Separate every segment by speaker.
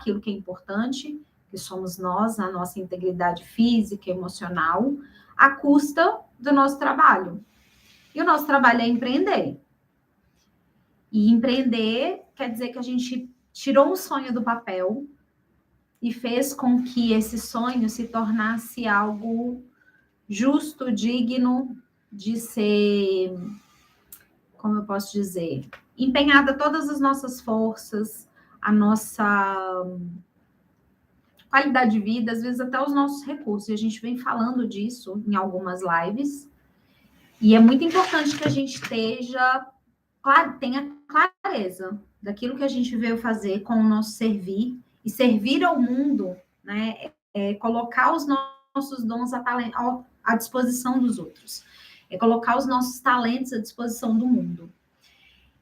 Speaker 1: aquilo que é importante, que somos nós, a nossa integridade física, emocional, à custa do nosso trabalho. E o nosso trabalho é empreender. E empreender quer dizer que a gente tirou um sonho do papel e fez com que esse sonho se tornasse algo justo, digno de ser, como eu posso dizer, empenhada todas as nossas forças, a nossa qualidade de vida, às vezes até os nossos recursos. E a gente vem falando disso em algumas lives. E é muito importante que a gente tenha clareza daquilo que a gente veio fazer com o nosso servir, e servir ao mundo, né? Colocar os nossos dons à disposição dos outros. É colocar os nossos talentos à disposição do mundo.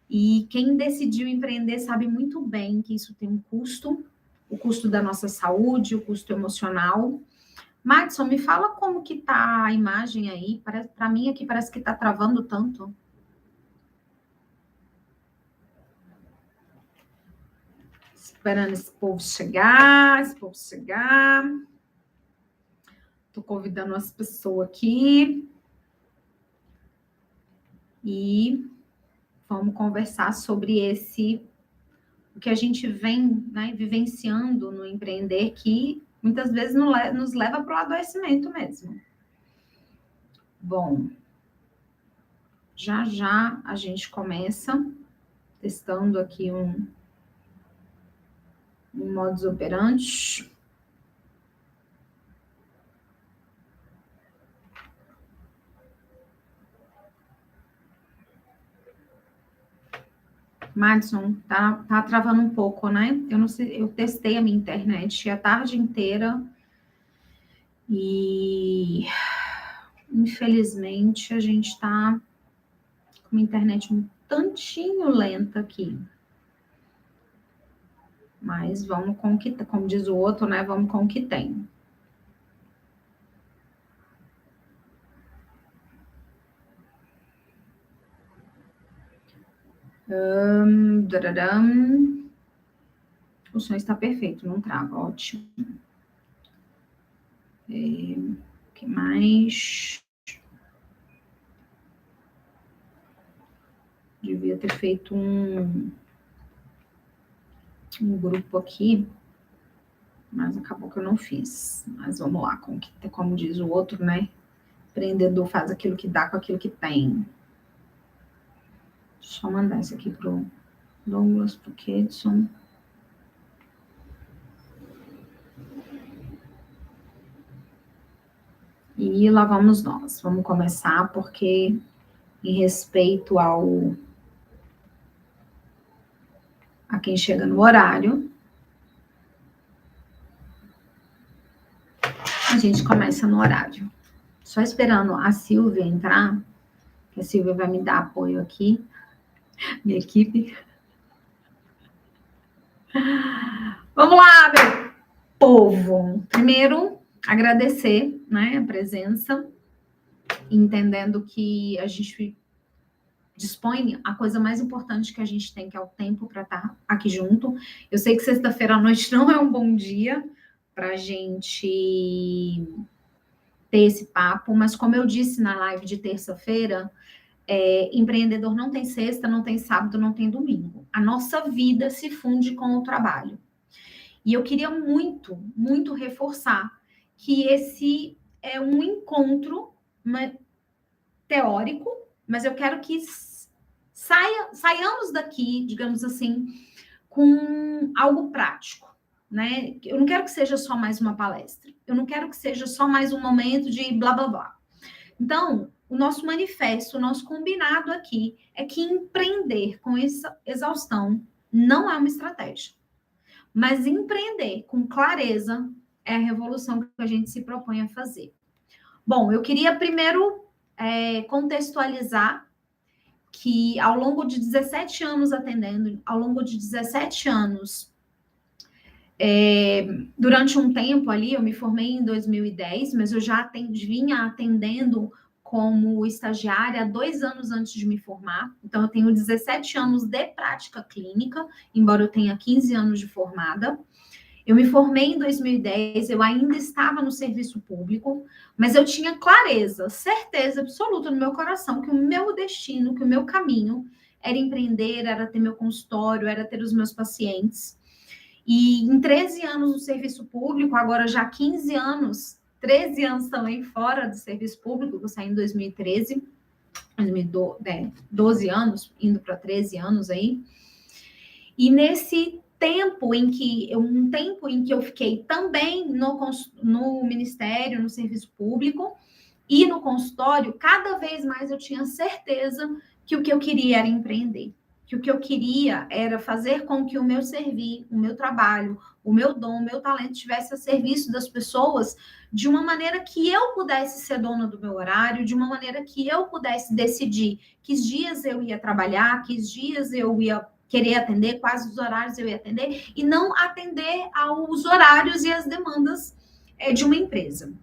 Speaker 1: E quem decidiu empreender sabe muito bem que isso tem um custo, o custo da nossa saúde, o custo emocional. Madison, me fala como que tá a imagem aí. Para mim aqui parece que está travando tanto. Esperando esse povo chegar. Estou convidando as pessoas aqui. E vamos conversar sobre o que a gente vem, né, vivenciando no empreender, que muitas vezes nos leva para o adoecimento mesmo. Bom, já a gente começa testando aqui um modus operandi. Madison, tá travando um pouco, né? Eu não sei, eu testei a minha internet a tarde inteira e infelizmente a gente tá com uma internet um tantinho lenta aqui. Mas vamos com o que, como diz o outro, né? Vamos com o que tem. O som está perfeito, não trava, ótimo. O que mais? Devia ter feito um grupo aqui, mas acabou que eu não fiz. Mas vamos lá, como diz o outro, né? Empreendedor faz aquilo que dá com aquilo que tem. Deixa eu mandar isso aqui pro Douglas, pro Kedson. E lá vamos nós. Vamos começar porque, em respeito a quem chega no horário, a gente começa no horário. Só esperando a Silvia entrar, que a Silvia vai me dar apoio aqui, minha equipe. Vamos lá, meu povo. Primeiro, agradecer, né, a presença, entendendo que a gente dispõe a coisa mais importante que a gente tem, que é o tempo para estar aqui junto. Eu sei que sexta-feira à noite não é um bom dia para a gente ter esse papo, mas como eu disse na live de terça-feira, empreendedor não tem sexta, não tem sábado, não tem domingo. A nossa vida se funde com o trabalho. E eu queria muito, muito reforçar que esse é um encontro teórico, mas eu quero que saiamos daqui, digamos assim, com algo prático, né? Eu não quero que seja só mais uma palestra. Eu não quero que seja só mais um momento de blá, blá, blá. Então, o nosso manifesto, o nosso combinado aqui é que empreender com essa exaustão não é uma estratégia. Mas empreender com clareza é a revolução que a gente se propõe a fazer. Bom, eu queria primeiro contextualizar que ao longo de 17 anos atendendo, ao longo de 17 anos, durante um tempo ali, eu me formei em 2010, mas eu já vinha atendendo como estagiária 2 anos antes de me formar. Então, eu tenho 17 anos de prática clínica, embora eu tenha 15 anos de formada. Eu me formei em 2010, eu ainda estava no serviço público, mas eu tinha clareza, certeza absoluta no meu coração que o meu destino, que o meu caminho era empreender, era ter meu consultório, era ter os meus pacientes. E em 13 anos no serviço público, agora já 15 anos, 13 anos também fora do serviço público, eu saí em 2013, 12 anos, indo para 13 anos aí. E nesse tempo em que eu fiquei também no Ministério, no serviço público e no consultório, cada vez mais eu tinha certeza que o que eu queria era empreender, que o que eu queria era fazer com que o meu servir, o meu trabalho, o meu dom, o meu talento estivesse a serviço das pessoas de uma maneira que eu pudesse ser dona do meu horário, de uma maneira que eu pudesse decidir que dias eu ia trabalhar, que dias eu ia querer atender, quais os horários eu ia atender, e não atender aos horários e às demandas de uma empresa.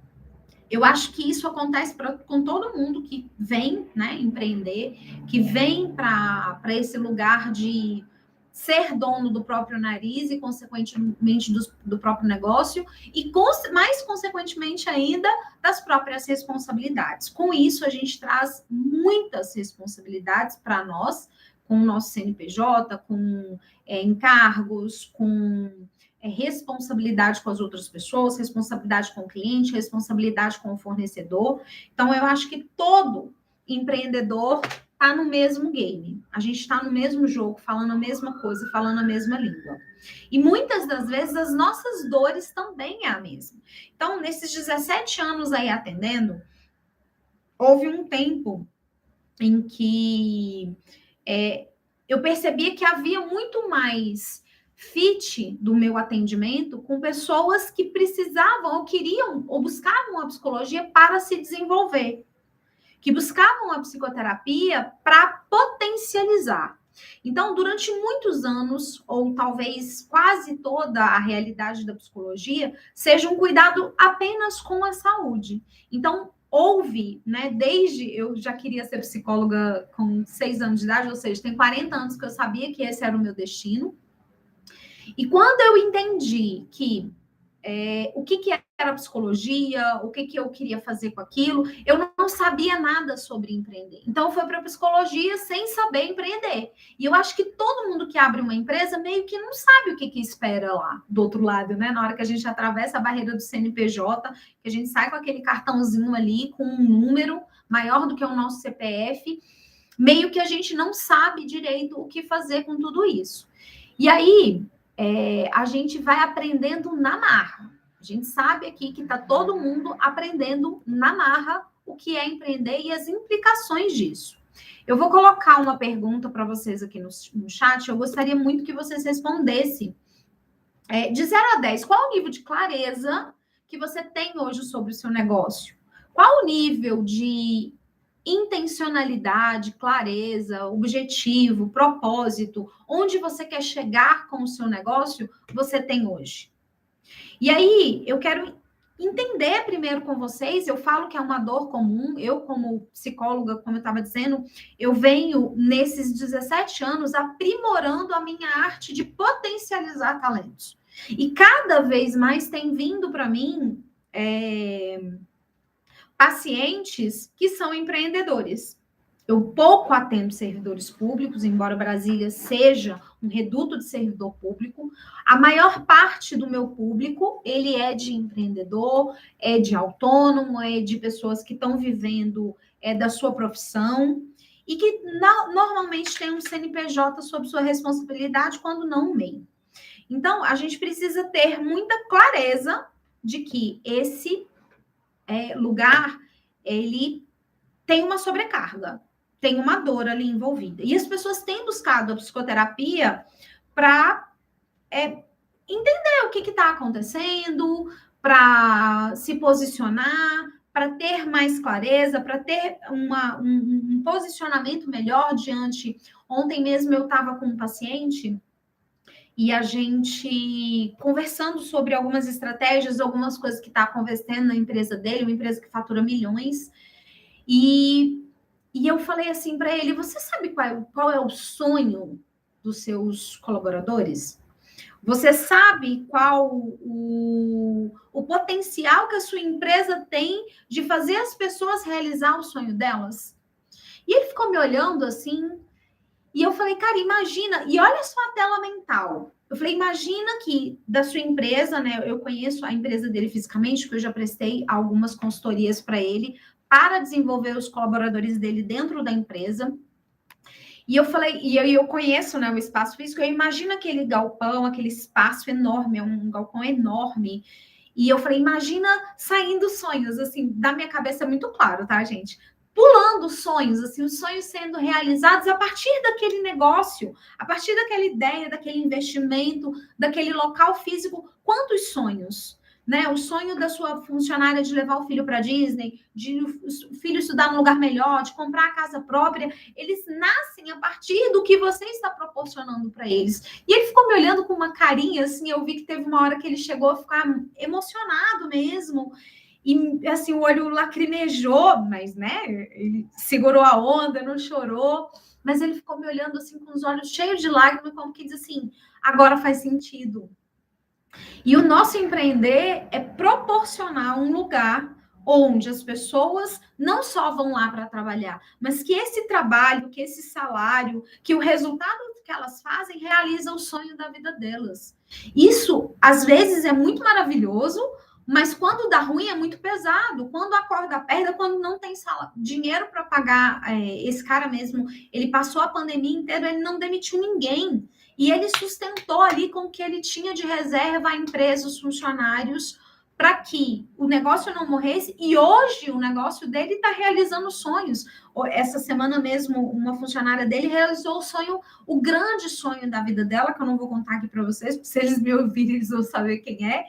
Speaker 1: Eu acho que isso acontece com todo mundo que vem, né, empreender, que vem para esse lugar de ser dono do próprio nariz e, consequentemente, do próprio negócio e, mais consequentemente ainda, das próprias responsabilidades. Com isso, a gente traz muitas responsabilidades para nós, com o nosso CNPJ, com encargos, com responsabilidade com as outras pessoas, responsabilidade com o cliente, responsabilidade com o fornecedor. Então, eu acho que todo empreendedor está no mesmo game. A gente está no mesmo jogo, falando a mesma coisa, falando a mesma língua. E muitas das vezes as nossas dores também é a mesma. Então, nesses 17 anos aí atendendo, houve um tempo em que eu percebia que havia muito mais fit do meu atendimento com pessoas que precisavam ou queriam ou buscavam a psicologia para se desenvolver, que buscavam a psicoterapia para potencializar. Então, durante muitos anos, ou talvez quase toda a realidade da psicologia, seja um cuidado apenas com a saúde. Então, houve, né, desde eu já queria ser psicóloga com 6 anos de idade, ou seja, tem 40 anos que eu sabia que esse era o meu destino. E quando eu entendi que o que era psicologia, o que eu queria fazer com aquilo, eu não sabia nada sobre empreender. Então, eu fui para a psicologia sem saber empreender. E eu acho que todo mundo que abre uma empresa meio que não sabe o que espera lá, do outro lado, né? Na hora que a gente atravessa a barreira do CNPJ, que a gente sai com aquele cartãozinho ali, com um número maior do que o nosso CPF, meio que a gente não sabe direito o que fazer com tudo isso. E aí, a gente vai aprendendo na marra. A gente sabe aqui que está todo mundo aprendendo na marra o que é empreender e as implicações disso. Eu vou colocar uma pergunta para vocês aqui no chat. Eu gostaria muito que vocês respondessem. De 0 a 10, qual o nível de clareza que você tem hoje sobre o seu negócio? Qual o nível de intencionalidade, clareza, objetivo, propósito, onde você quer chegar com o seu negócio, você tem hoje? E aí, eu quero entender primeiro com vocês, eu falo que é uma dor comum, eu como psicóloga, como eu estava dizendo, eu venho nesses 17 anos aprimorando a minha arte de potencializar talentos. E cada vez mais tem vindo para mim pacientes que são empreendedores. Eu pouco atendo servidores públicos, embora Brasília seja um reduto de servidor público. A maior parte do meu público, ele é de empreendedor, é de autônomo, é de pessoas que estão vivendo da sua profissão e que normalmente tem um CNPJ sob sua responsabilidade, quando não um MEI. Então, a gente precisa ter muita clareza de que esse lugar, ele tem uma sobrecarga, tem uma dor ali envolvida. E as pessoas têm buscado a psicoterapia para entender o que está acontecendo, para se posicionar, para ter mais clareza, para ter um posicionamento melhor diante. Ontem mesmo eu estava com um paciente e a gente conversando sobre algumas estratégias, algumas coisas que está acontecendo na empresa dele, uma empresa que fatura milhões. E eu falei assim para ele: você sabe qual é o sonho dos seus colaboradores? Você sabe qual o potencial que a sua empresa tem de fazer as pessoas realizar o sonho delas? E ele ficou me olhando assim, e eu falei, cara, imagina, e olha só a tela mental. Eu falei, imagina que da sua empresa, né? Eu conheço a empresa dele fisicamente, porque eu já prestei algumas consultorias para ele, para desenvolver os colaboradores dele dentro da empresa. E eu falei, e eu conheço, né, o espaço físico, eu imagino aquele galpão, aquele espaço enorme, é um galpão enorme. E eu falei, imagina saindo sonhos, assim, da minha cabeça é muito claro, tá, gente? Pulando sonhos, assim, os sonhos sendo realizados a partir daquele negócio, a partir daquela ideia, daquele investimento, daquele local físico. Quantos sonhos? Né? O sonho da sua funcionária de levar o filho para Disney, de o filho estudar num lugar melhor, de comprar a casa própria, eles nascem a partir do que você está proporcionando para eles. E ele ficou me olhando com uma carinha, assim, eu vi que teve uma hora que ele chegou a ficar emocionado mesmo, e assim, o olho lacrimejou, mas, né, ele segurou a onda, não chorou, mas ele ficou me olhando, assim, com os olhos cheios de lágrimas, como que diz assim, agora faz sentido. E o nosso empreender é proporcionar um lugar onde as pessoas não só vão lá para trabalhar, mas que esse trabalho, que esse salário, que o resultado que elas fazem realiza o sonho da vida delas. Isso, às vezes, é muito maravilhoso, mas quando dá ruim é muito pesado. Quando a corda aperta, quando não tem dinheiro para pagar, esse cara mesmo, ele passou a pandemia inteira, ele não demitiu ninguém. E ele sustentou ali com o que ele tinha de reserva a empresa, os funcionários, para que o negócio não morresse. E hoje o negócio dele está realizando sonhos. Essa semana mesmo, uma funcionária dele realizou o sonho, o grande sonho da vida dela, que eu não vou contar aqui para vocês, porque se eles me ouvirem, eles vão saber quem é.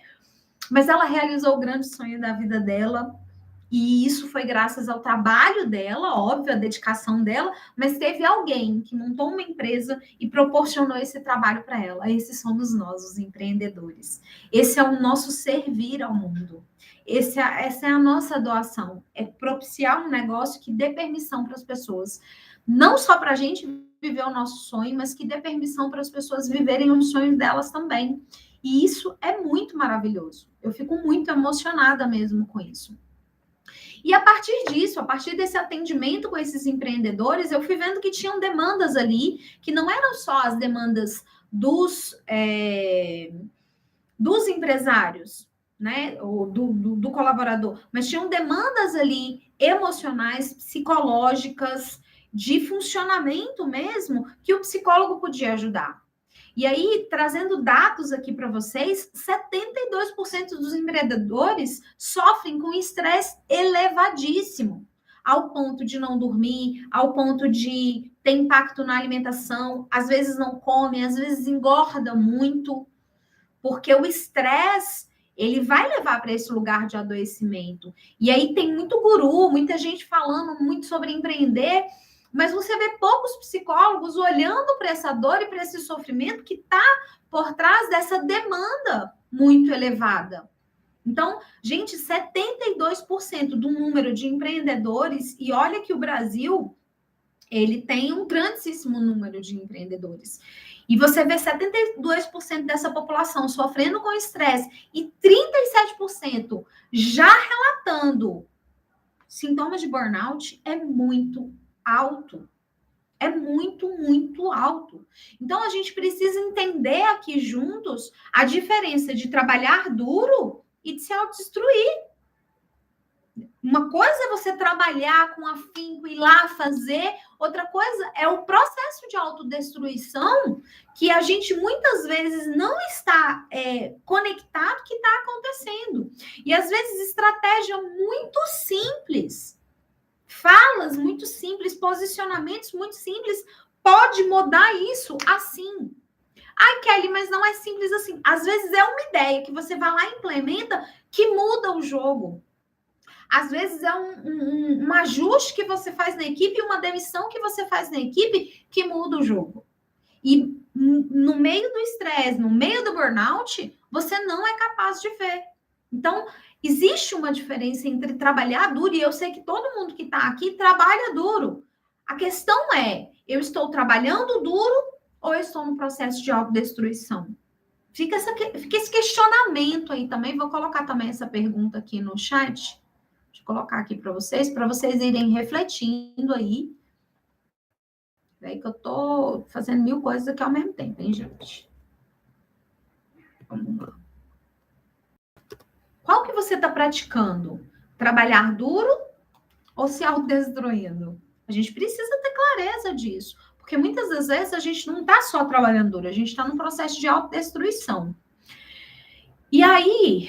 Speaker 1: Mas ela realizou o grande sonho da vida dela. E isso foi graças ao trabalho dela, óbvio, a dedicação dela, mas teve alguém que montou uma empresa e proporcionou esse trabalho para ela. Esses somos nós, os empreendedores. Esse é o nosso servir ao mundo. Essa é a nossa doação. É propiciar um negócio que dê permissão para as pessoas. Não só para a gente viver o nosso sonho, mas que dê permissão para as pessoas viverem os sonhos delas também. E isso é muito maravilhoso. Eu fico muito emocionada mesmo com isso. E a partir disso, a partir desse atendimento com esses empreendedores, eu fui vendo que tinham demandas ali, que não eram só as demandas dos empresários, né, ou do colaborador, mas tinham demandas ali emocionais, psicológicas, de funcionamento mesmo, que o psicólogo podia ajudar. E aí, trazendo dados aqui para vocês, 72% dos empreendedores sofrem com estresse elevadíssimo, ao ponto de não dormir, ao ponto de ter impacto na alimentação, às vezes não come, às vezes engorda muito, porque o estresse ele vai levar para esse lugar de adoecimento. E aí tem muito guru, muita gente falando muito sobre empreender, mas você vê poucos psicólogos olhando para essa dor e para esse sofrimento que está por trás dessa demanda muito elevada. Então, gente, 72% do número de empreendedores, e olha que o Brasil, ele tem um grandíssimo número de empreendedores. E você vê 72% dessa população sofrendo com estresse e 37% já relatando sintomas de burnout, é muito alto. É muito, muito alto. Então, a gente precisa entender aqui juntos a diferença de trabalhar duro e de se autodestruir. Uma coisa é você trabalhar com afinco, ir lá fazer, outra coisa é o processo de autodestruição que a gente muitas vezes não está conectado que está acontecendo. E às vezes estratégia muito simples, falas muito simples, posicionamentos muito simples, pode mudar isso assim. Ai, Kelly, mas não é simples assim. Às vezes é uma ideia que você vai lá e implementa que muda o jogo. Às vezes é um ajuste que você faz na equipe, uma demissão que você faz na equipe que muda o jogo. E no meio do estresse, no meio do burnout, você não é capaz de ver. Então, existe uma diferença entre trabalhar duro, e eu sei que todo mundo que está aqui trabalha duro. A questão é, eu estou trabalhando duro ou eu estou no processo de autodestruição? Fica esse questionamento aí também. Vou colocar também essa pergunta aqui no chat. Deixa eu colocar aqui para vocês irem refletindo aí. É que eu tô fazendo 1000 coisas aqui ao mesmo tempo, hein, gente? Vamos lá. Qual que você está praticando? Trabalhar duro ou se autodestruindo? A gente precisa ter clareza disso. Porque muitas das vezes a gente não está só trabalhando duro, a gente está num processo de autodestruição. E aí,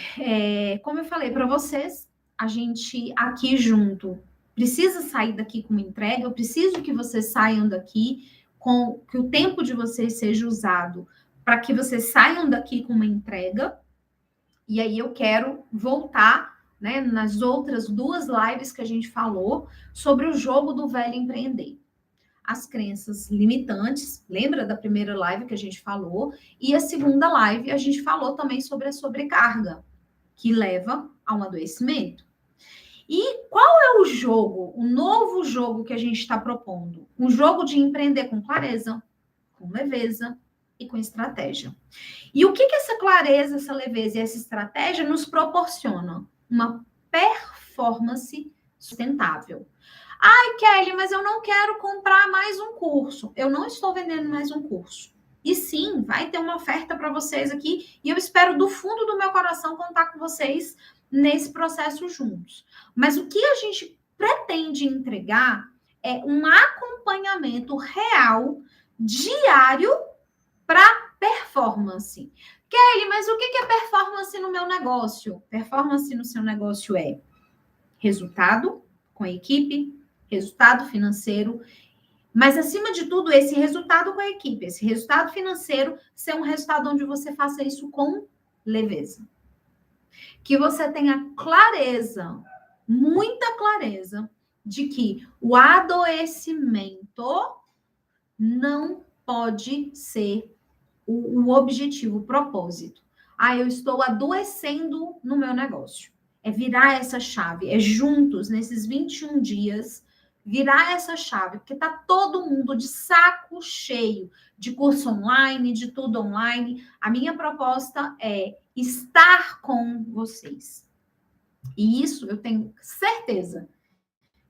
Speaker 1: como eu falei para vocês, a gente aqui junto precisa sair daqui com uma entrega, eu preciso que vocês saiam daqui com que o tempo de vocês seja usado para que vocês saiam daqui com uma entrega. E aí eu quero voltar, né, nas outras 2 lives que a gente falou sobre o jogo do velho empreender. As crenças limitantes, lembra da primeira live que a gente falou? E a segunda live a gente falou também sobre a sobrecarga, que leva a um adoecimento. E qual é o jogo, o novo jogo que a gente está propondo? Um jogo de empreender com clareza, com leveza e com estratégia. E o que essa clareza, essa leveza e essa estratégia nos proporciona? Uma performance sustentável. Ai, Kelly, mas eu não quero comprar mais um curso. Eu não estou vendendo mais um curso. E sim, vai ter uma oferta para vocês aqui. E eu espero do fundo do meu coração contar com vocês nesse processo juntos. Mas o que a gente pretende entregar é um acompanhamento real, diário, para performance. Kelly, mas o que é performance no meu negócio? Performance no seu negócio é resultado com a equipe, resultado financeiro, mas acima de tudo, esse resultado com a equipe, esse resultado financeiro, ser um resultado onde você faça isso com leveza. Que você tenha clareza, muita clareza, de que o adoecimento não pode ser o objetivo, o propósito. Eu estou adoecendo no meu negócio. É virar essa chave, é juntos, nesses 21 dias, virar essa chave, porque está todo mundo de saco cheio de curso online, de tudo online. A minha proposta é estar com vocês. E isso eu tenho certeza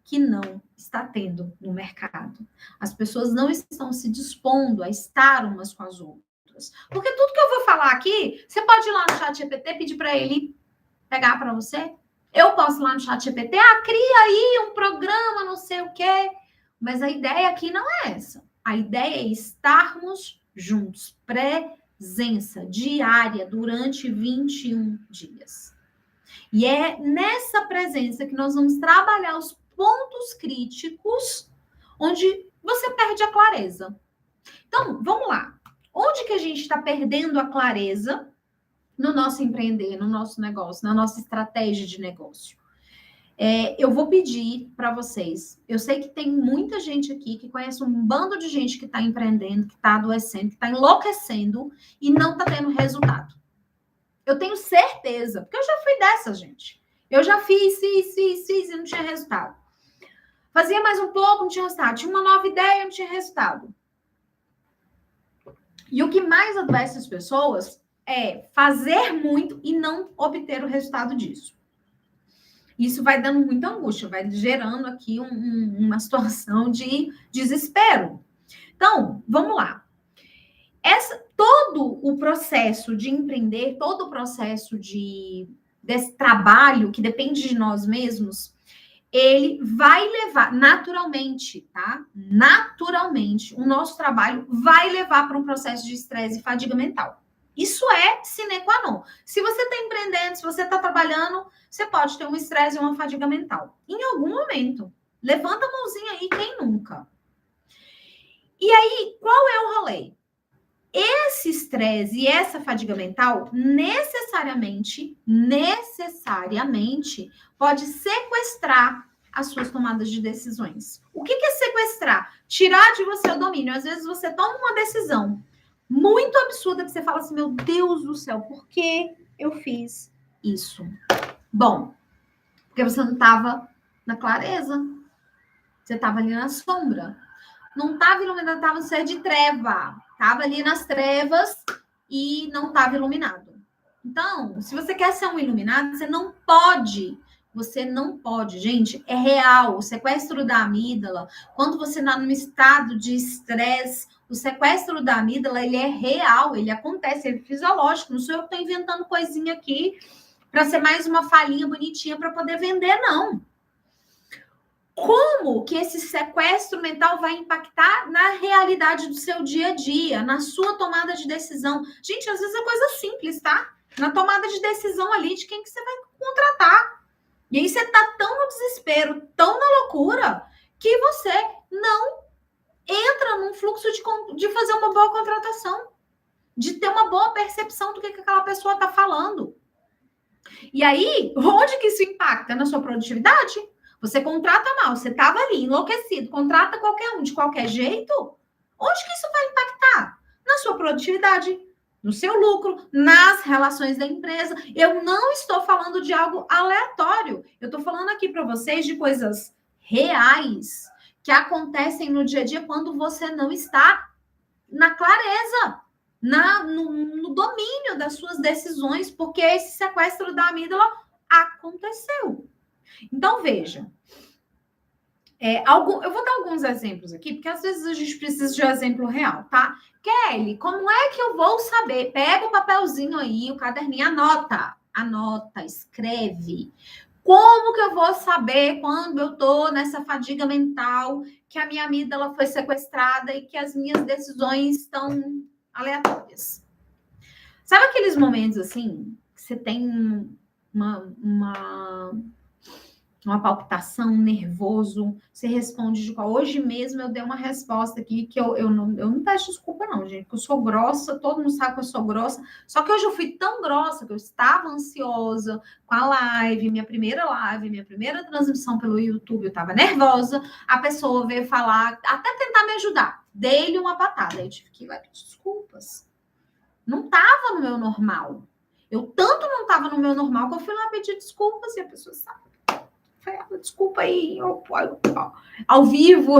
Speaker 1: que não está tendo no mercado. As pessoas não estão se dispondo a estar umas com as outras. Porque tudo que eu vou falar aqui, você pode ir lá no chat GPT, pedir para ele pegar para você. Eu posso ir lá no chat GPT, cria aí um programa, não sei o quê. Mas a ideia aqui não é essa. A ideia é estarmos juntos, presença diária durante 21 dias. E é nessa presença que nós vamos trabalhar os pontos críticos onde você perde a clareza. Então, vamos lá. Onde que a gente está perdendo a clareza no nosso empreender, no nosso negócio, na nossa estratégia de negócio? Eu vou pedir para vocês. Eu sei que tem muita gente aqui que conhece um bando de gente que está empreendendo, que está adoecendo, que está enlouquecendo e não está tendo resultado. Eu tenho certeza, porque eu já fui dessa, gente. Eu já fiz e não tinha resultado. Fazia mais um pouco, não tinha resultado. Tinha uma nova ideia, não tinha resultado. E o que mais adoece as pessoas é fazer muito e não obter o resultado disso. Isso vai dando muita angústia, vai gerando aqui uma situação de desespero. Então, vamos lá. Todo o processo de empreender, todo o processo desse trabalho que depende de nós mesmos, ele vai levar naturalmente, tá? Naturalmente, o nosso trabalho vai levar para um processo de estresse e fadiga mental. Isso é sine qua non. Se você está empreendendo, se você está trabalhando, você pode ter um estresse e uma fadiga mental. Em algum momento. Levanta a mãozinha aí, quem nunca? E aí, qual é o rolê? Esse estresse e essa fadiga mental necessariamente pode sequestrar as suas tomadas de decisões. O que é sequestrar? Tirar de você o domínio. Às vezes você toma uma decisão muito absurda que você fala assim, meu Deus do céu, por que eu fiz isso? Bom, porque você não estava na clareza. Você estava ali na sombra. Não estava iluminado, estava no ser de treva. Estava ali nas trevas e não estava iluminado. Então, se você quer ser um iluminado, você não pode. Você não pode, gente, é real. O sequestro da amígdala, quando você está num estado de estresse, o sequestro da amígdala, ele é real, ele acontece, ele é fisiológico. Não sou eu que estou inventando coisinha aqui para ser mais uma falinha bonitinha para poder vender, não. Como que esse sequestro mental vai impactar na realidade do seu dia a dia, na sua tomada de decisão? Gente, às vezes é coisa simples, tá? Na tomada de decisão ali de quem que você vai contratar. E aí você tá tão no desespero, tão na loucura, que você não entra num fluxo de fazer uma boa contratação, de ter uma boa percepção do que aquela pessoa tá falando. E aí, onde que isso impacta? Na sua produtividade? Você contrata mal, você estava ali enlouquecido, contrata qualquer um de qualquer jeito, onde que isso vai impactar? Na sua produtividade, no seu lucro, nas relações da empresa. Eu não estou falando de algo aleatório. Eu estou falando aqui para vocês de coisas reais que acontecem no dia a dia quando você não está na clareza, no domínio das suas decisões, porque esse sequestro da amígdala aconteceu. Então, veja. Eu vou dar alguns exemplos aqui, porque às vezes a gente precisa de um exemplo real, tá? Kelly, como é que eu vou saber? Pega o papelzinho aí, o caderninho, anota, escreve. Como que eu vou saber quando eu tô nessa fadiga mental, que a minha amígdala foi sequestrada e que as minhas decisões estão aleatórias? Sabe aqueles momentos assim, que você tem uma palpitação, um nervoso, você responde de qual. Hoje mesmo eu dei uma resposta aqui que eu não peço desculpa, não, gente, porque eu sou grossa, todo mundo sabe que eu sou grossa, só que hoje eu fui tão grossa que eu estava ansiosa com a live, minha primeira transmissão pelo YouTube, eu estava nervosa, a pessoa veio falar, até tentar me ajudar, dei-lhe uma patada, eu tive que ir lá pedir desculpas. Não estava no meu normal. Eu tanto não estava no meu normal que eu fui lá pedir desculpas e a pessoa sabe. Desculpa aí, ao vivo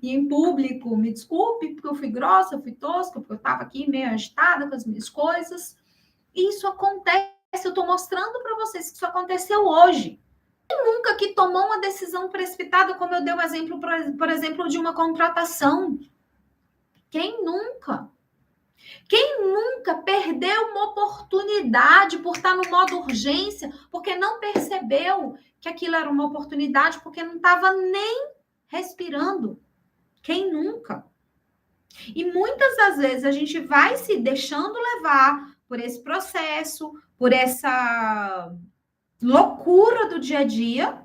Speaker 1: e em público, me desculpe, porque eu fui grossa, eu fui tosca, porque eu estava aqui meio agitada com as minhas coisas. Isso acontece, eu estou mostrando para vocês que isso aconteceu hoje. Quem nunca que tomou uma decisão precipitada, como eu dei o exemplo, por exemplo, de uma contratação? Quem nunca? Quem nunca perdeu uma oportunidade por estar no modo urgência, porque não percebeu que aquilo era uma oportunidade, porque não estava nem respirando? Quem nunca? E muitas das vezes a gente vai se deixando levar por esse processo, por essa loucura do dia a dia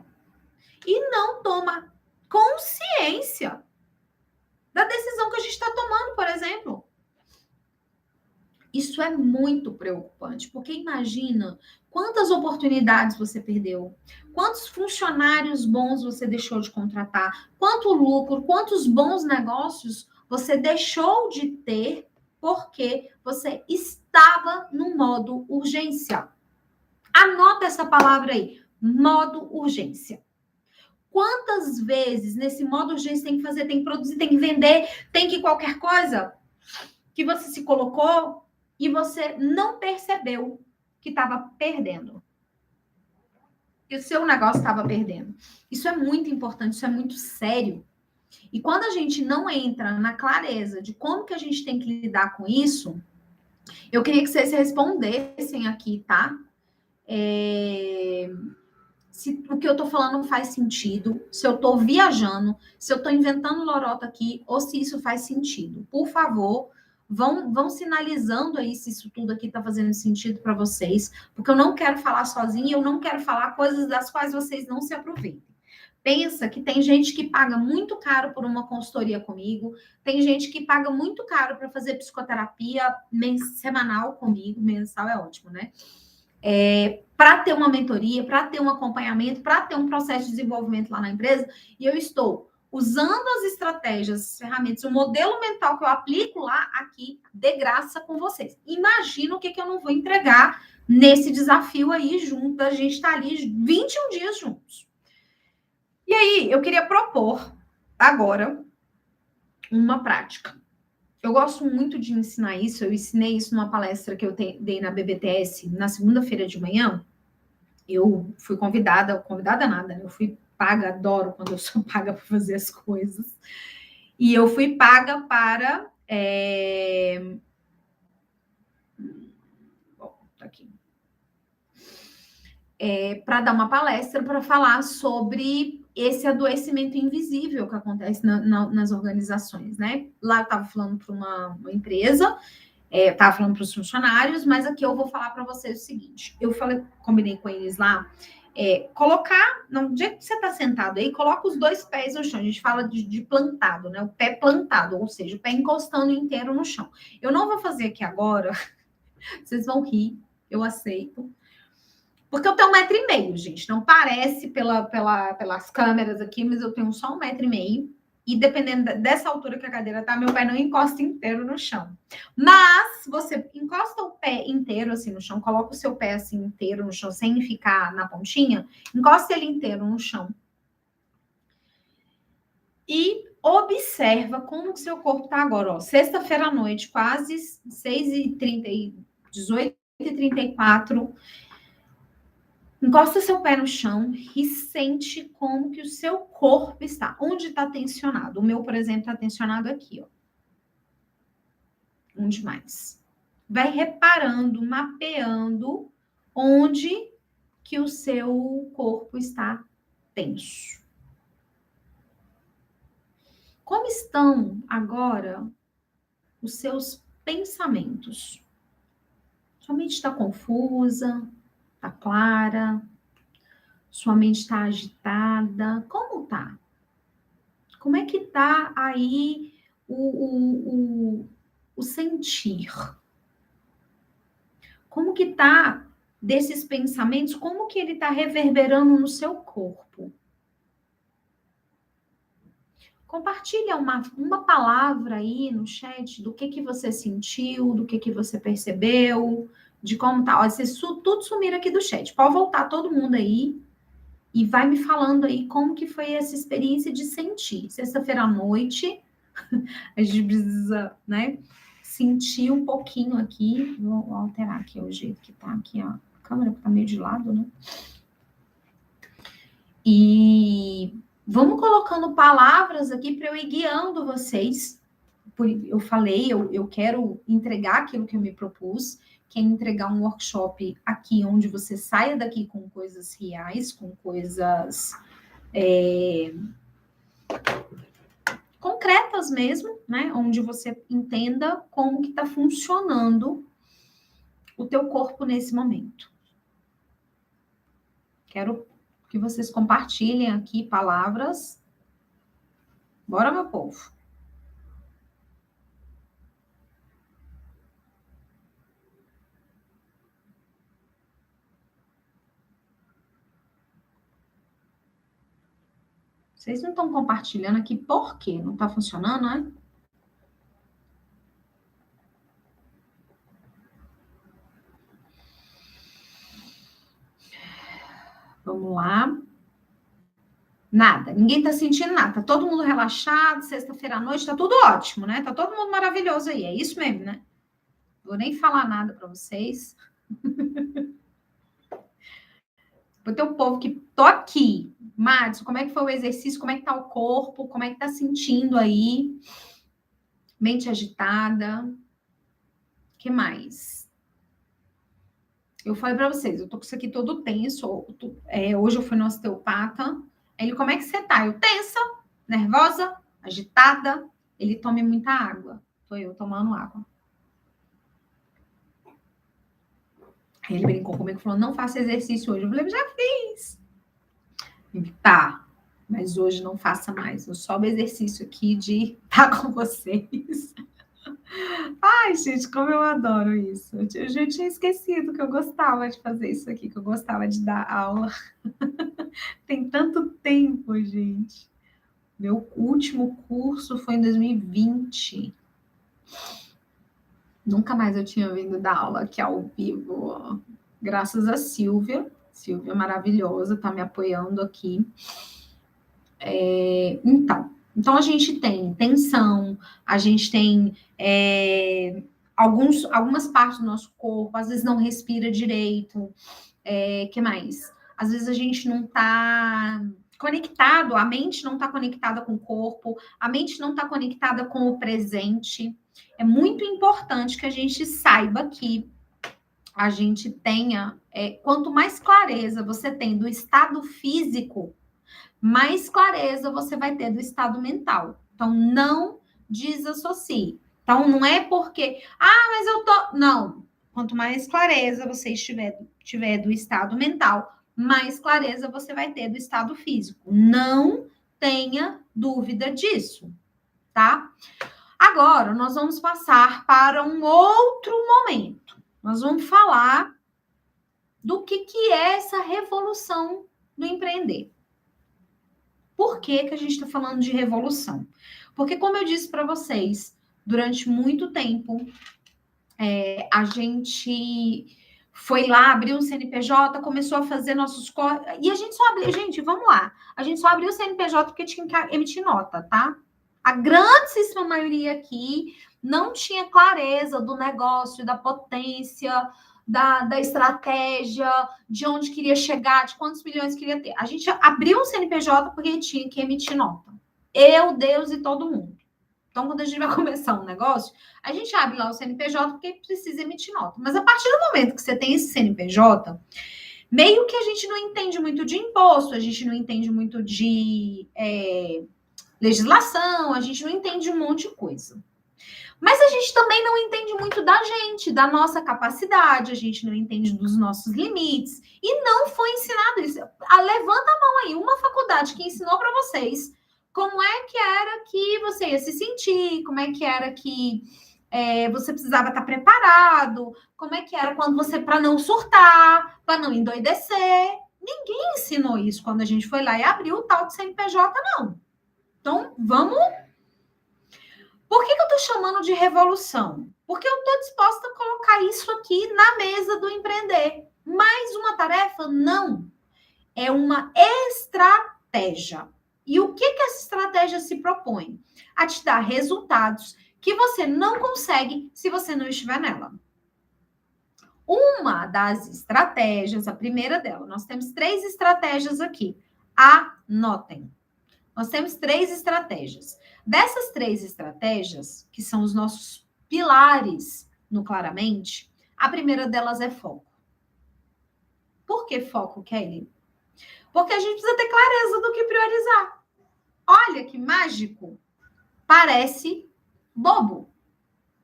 Speaker 1: e não toma consciência da decisão que a gente está tomando, por exemplo. Isso é muito preocupante, porque imagina quantas oportunidades você perdeu, quantos funcionários bons você deixou de contratar, quanto lucro, quantos bons negócios você deixou de ter porque você estava no modo urgência. Anota essa palavra aí, modo urgência. Quantas vezes nesse modo urgência tem que fazer, tem que produzir, tem que vender, tem que qualquer coisa que você se colocou e você não percebeu que estava perdendo. Que o seu negócio estava perdendo. Isso é muito importante, isso é muito sério. E quando a gente não entra na clareza de como que a gente tem que lidar com isso, eu queria que vocês respondessem aqui, tá? Se o que eu tô falando faz sentido, se eu tô viajando, se eu tô inventando lorota aqui, ou se isso faz sentido. Por favor, vão sinalizando aí se isso tudo aqui tá fazendo sentido para vocês, porque eu não quero falar sozinha, eu não quero falar coisas das quais vocês não se aproveitem. Pensa que tem gente que paga muito caro por uma consultoria comigo, tem gente que paga muito caro para fazer psicoterapia semanal comigo, mensal é ótimo, né? Para ter uma mentoria, para ter um acompanhamento, para ter um processo de desenvolvimento lá na empresa, e eu estou usando as estratégias, as ferramentas, o modelo mental que eu aplico lá aqui, de graça com vocês. Imagina o que eu não vou entregar nesse desafio aí junto, a gente está ali 21 dias juntos. E aí, eu queria propor agora uma prática. Eu gosto muito de ensinar isso. Eu ensinei isso numa palestra que eu dei na BBTS na segunda-feira de manhã. Eu fui convidada nada, né? Eu fui paga, adoro quando eu sou paga para fazer as coisas. E eu fui paga para. Bom, tá aqui. Para dar uma palestra para falar sobre esse adoecimento invisível que acontece nas organizações, né? Lá eu estava falando para uma empresa, estava falando para os funcionários, mas aqui eu vou falar para vocês o seguinte: eu combinei com eles lá, colocar, no dia que você está sentado aí, coloca os dois pés no chão. A gente fala de plantado, né? O pé plantado, ou seja, o pé encostando inteiro no chão. Eu não vou fazer aqui agora, vocês vão rir, eu aceito. Porque eu tenho 1,5 m, gente. Não parece pelas câmeras aqui, mas eu tenho só 1,5 m. E dependendo dessa altura que a cadeira tá, meu pé não encosta inteiro no chão. Mas você encosta o pé inteiro assim no chão, coloca o seu pé assim inteiro no chão, sem ficar na pontinha, encosta ele inteiro no chão. E observa como o seu corpo tá agora, ó. Sexta-feira à noite, quase 6h30, 18h34. Encosta seu pé no chão e sente como que o seu corpo está. Onde está tensionado? O meu, por exemplo, está tensionado aqui, ó. Onde mais? Vai reparando, mapeando onde que o seu corpo está tenso. Como estão agora os seus pensamentos? Sua mente está confusa? Está clara? Sua mente está agitada? Como tá? Como é que tá aí o sentir? Como que tá desses pensamentos? Como que ele tá reverberando no seu corpo? Compartilha uma palavra aí no chat do que você sentiu, do que você percebeu, de como tá. Ó, vocês tudo sumiram aqui do chat. Pode voltar todo mundo aí e vai me falando aí como que foi essa experiência de sentir. Sexta-feira à noite, a gente precisa, né, sentir um pouquinho aqui. Vou alterar aqui o jeito que tá aqui, ó. A câmera tá meio de lado, né? E vamos colocando palavras aqui para eu ir guiando vocês. Eu falei, eu quero entregar aquilo que eu me propus, que é entregar um workshop aqui, onde você saia daqui com coisas reais, com coisas concretas mesmo, né? Onde você entenda como que está funcionando o teu corpo nesse momento. Quero que vocês compartilhem aqui palavras. Bora, meu povo. Vocês não estão compartilhando aqui por quê? Não está funcionando, né? Vamos lá. Nada. Ninguém está sentindo nada. Tá todo mundo relaxado. Sexta-feira à noite. Tá tudo ótimo, né? Tá todo mundo maravilhoso aí. É isso mesmo, né? Vou nem falar nada para vocês. Vou ter o povo que tô aqui. Madison, como é que foi o exercício? Como é que tá o corpo? Como é que tá sentindo aí? Mente agitada. O que mais? Eu falei para vocês, eu tô com isso aqui todo tenso. Hoje eu fui no osteopata. Ele, como é que você tá? Eu tensa, nervosa, agitada. Ele tome muita água. Tô eu tomando água. Aí ele brincou comigo e falou: não faça exercício hoje. Eu falei: já fiz. Ele, tá, mas hoje não faça mais. Eu só o exercício aqui de estar com vocês. Ai, gente, como eu adoro isso. Eu já tinha esquecido que eu gostava de fazer isso aqui, que eu gostava de dar aula. Tem tanto tempo, gente. Meu último curso foi em 2020. Nunca mais eu tinha vindo dar aula aqui ao vivo. Graças a Silvia. Silvia maravilhosa, tá me apoiando aqui. Então, Então, a gente tem tensão, a gente tem algumas partes do nosso corpo, às vezes não respira direito. Que mais? Às vezes a gente não está conectado, a mente não está conectada com o corpo, a mente não está conectada com o presente. É muito importante que a gente saiba que a gente tenha, quanto mais clareza você tem do estado físico, mais clareza você vai ter do estado mental. Então, não desassocie. Então, não é porque, mas eu tô. Não. Quanto mais clareza você tiver do estado mental, mais clareza você vai ter do estado físico. Não tenha dúvida disso, tá? Agora, nós vamos passar para um outro momento. Nós vamos falar do que é essa revolução do empreender. Por que a gente está falando de revolução? Porque, como eu disse para vocês, durante muito tempo, a gente foi lá, abriu um CNPJ, começou a fazer nossos... E a gente só abriu... Gente, vamos lá. A gente só abriu o CNPJ porque tinha que emitir nota, tá? A grandíssima maioria aqui não tinha clareza do negócio, da potência, da estratégia, de onde queria chegar, de quantos milhões queria ter. A gente abriu um CNPJ porque tinha que emitir nota. Eu, Deus e todo mundo. Então, quando a gente vai começar um negócio, a gente abre lá o CNPJ porque precisa emitir nota. Mas a partir do momento que você tem esse CNPJ, meio que a gente não entende muito de imposto, a gente não entende muito de legislação, a gente não entende um monte de coisa. Mas a gente também não entende muito da gente, da nossa capacidade, a gente não entende dos nossos limites. E não foi ensinado isso. Levanta a mão aí, uma faculdade que ensinou para vocês como é que era que você ia se sentir, como é que era que você precisava estar preparado, como é que era quando você, para não surtar, para não endoidecer. Ninguém ensinou isso quando a gente foi lá e abriu o tal de CNPJ, não. Então, vamos... Por que eu estou chamando de revolução? Porque eu estou disposta a colocar isso aqui na mesa do empreender. Mais uma tarefa? Não. É uma estratégia. E o que essa estratégia se propõe? A te dar resultados que você não consegue se você não estiver nela. Uma das estratégias, a primeira dela, nós temos 3 estratégias aqui. Anotem. Nós temos 3 estratégias. Dessas 3 estratégias, que são os nossos pilares no Claramente, a primeira delas é foco. Por que foco, Kelly? Porque a gente precisa ter clareza do que priorizar. Olha que mágico. Parece bobo.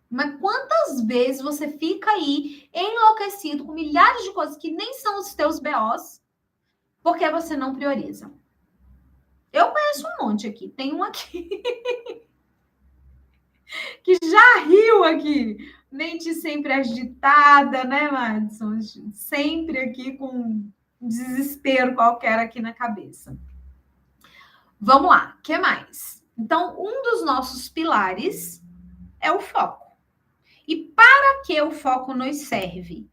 Speaker 1: Mas quantas vezes você fica aí enlouquecido com milhares de coisas que nem são os teus BOs, porque você não prioriza? Eu conheço um monte aqui. Tem um aqui que já riu aqui. Mente sempre agitada, né, Madison? Sempre aqui com um desespero qualquer aqui na cabeça. Vamos lá, o que mais? Então, um dos nossos pilares é o foco. E para que o foco nos serve?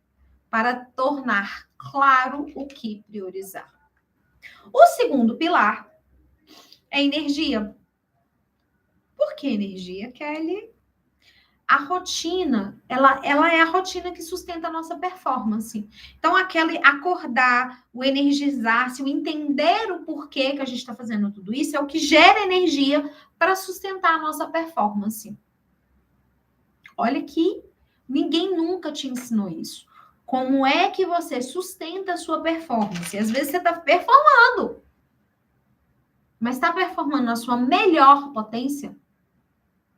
Speaker 1: Para tornar claro o que priorizar. O segundo pilar é energia. Por que energia, Kelly? A rotina, ela é a rotina que sustenta a nossa performance. Então, aquele acordar, o energizar-se, o entender o porquê que a gente está fazendo tudo isso, é o que gera energia para sustentar a nossa performance. Olha que ninguém nunca te ensinou isso. Como é que você sustenta a sua performance? Às vezes você está performando, mas está performando na sua melhor potência?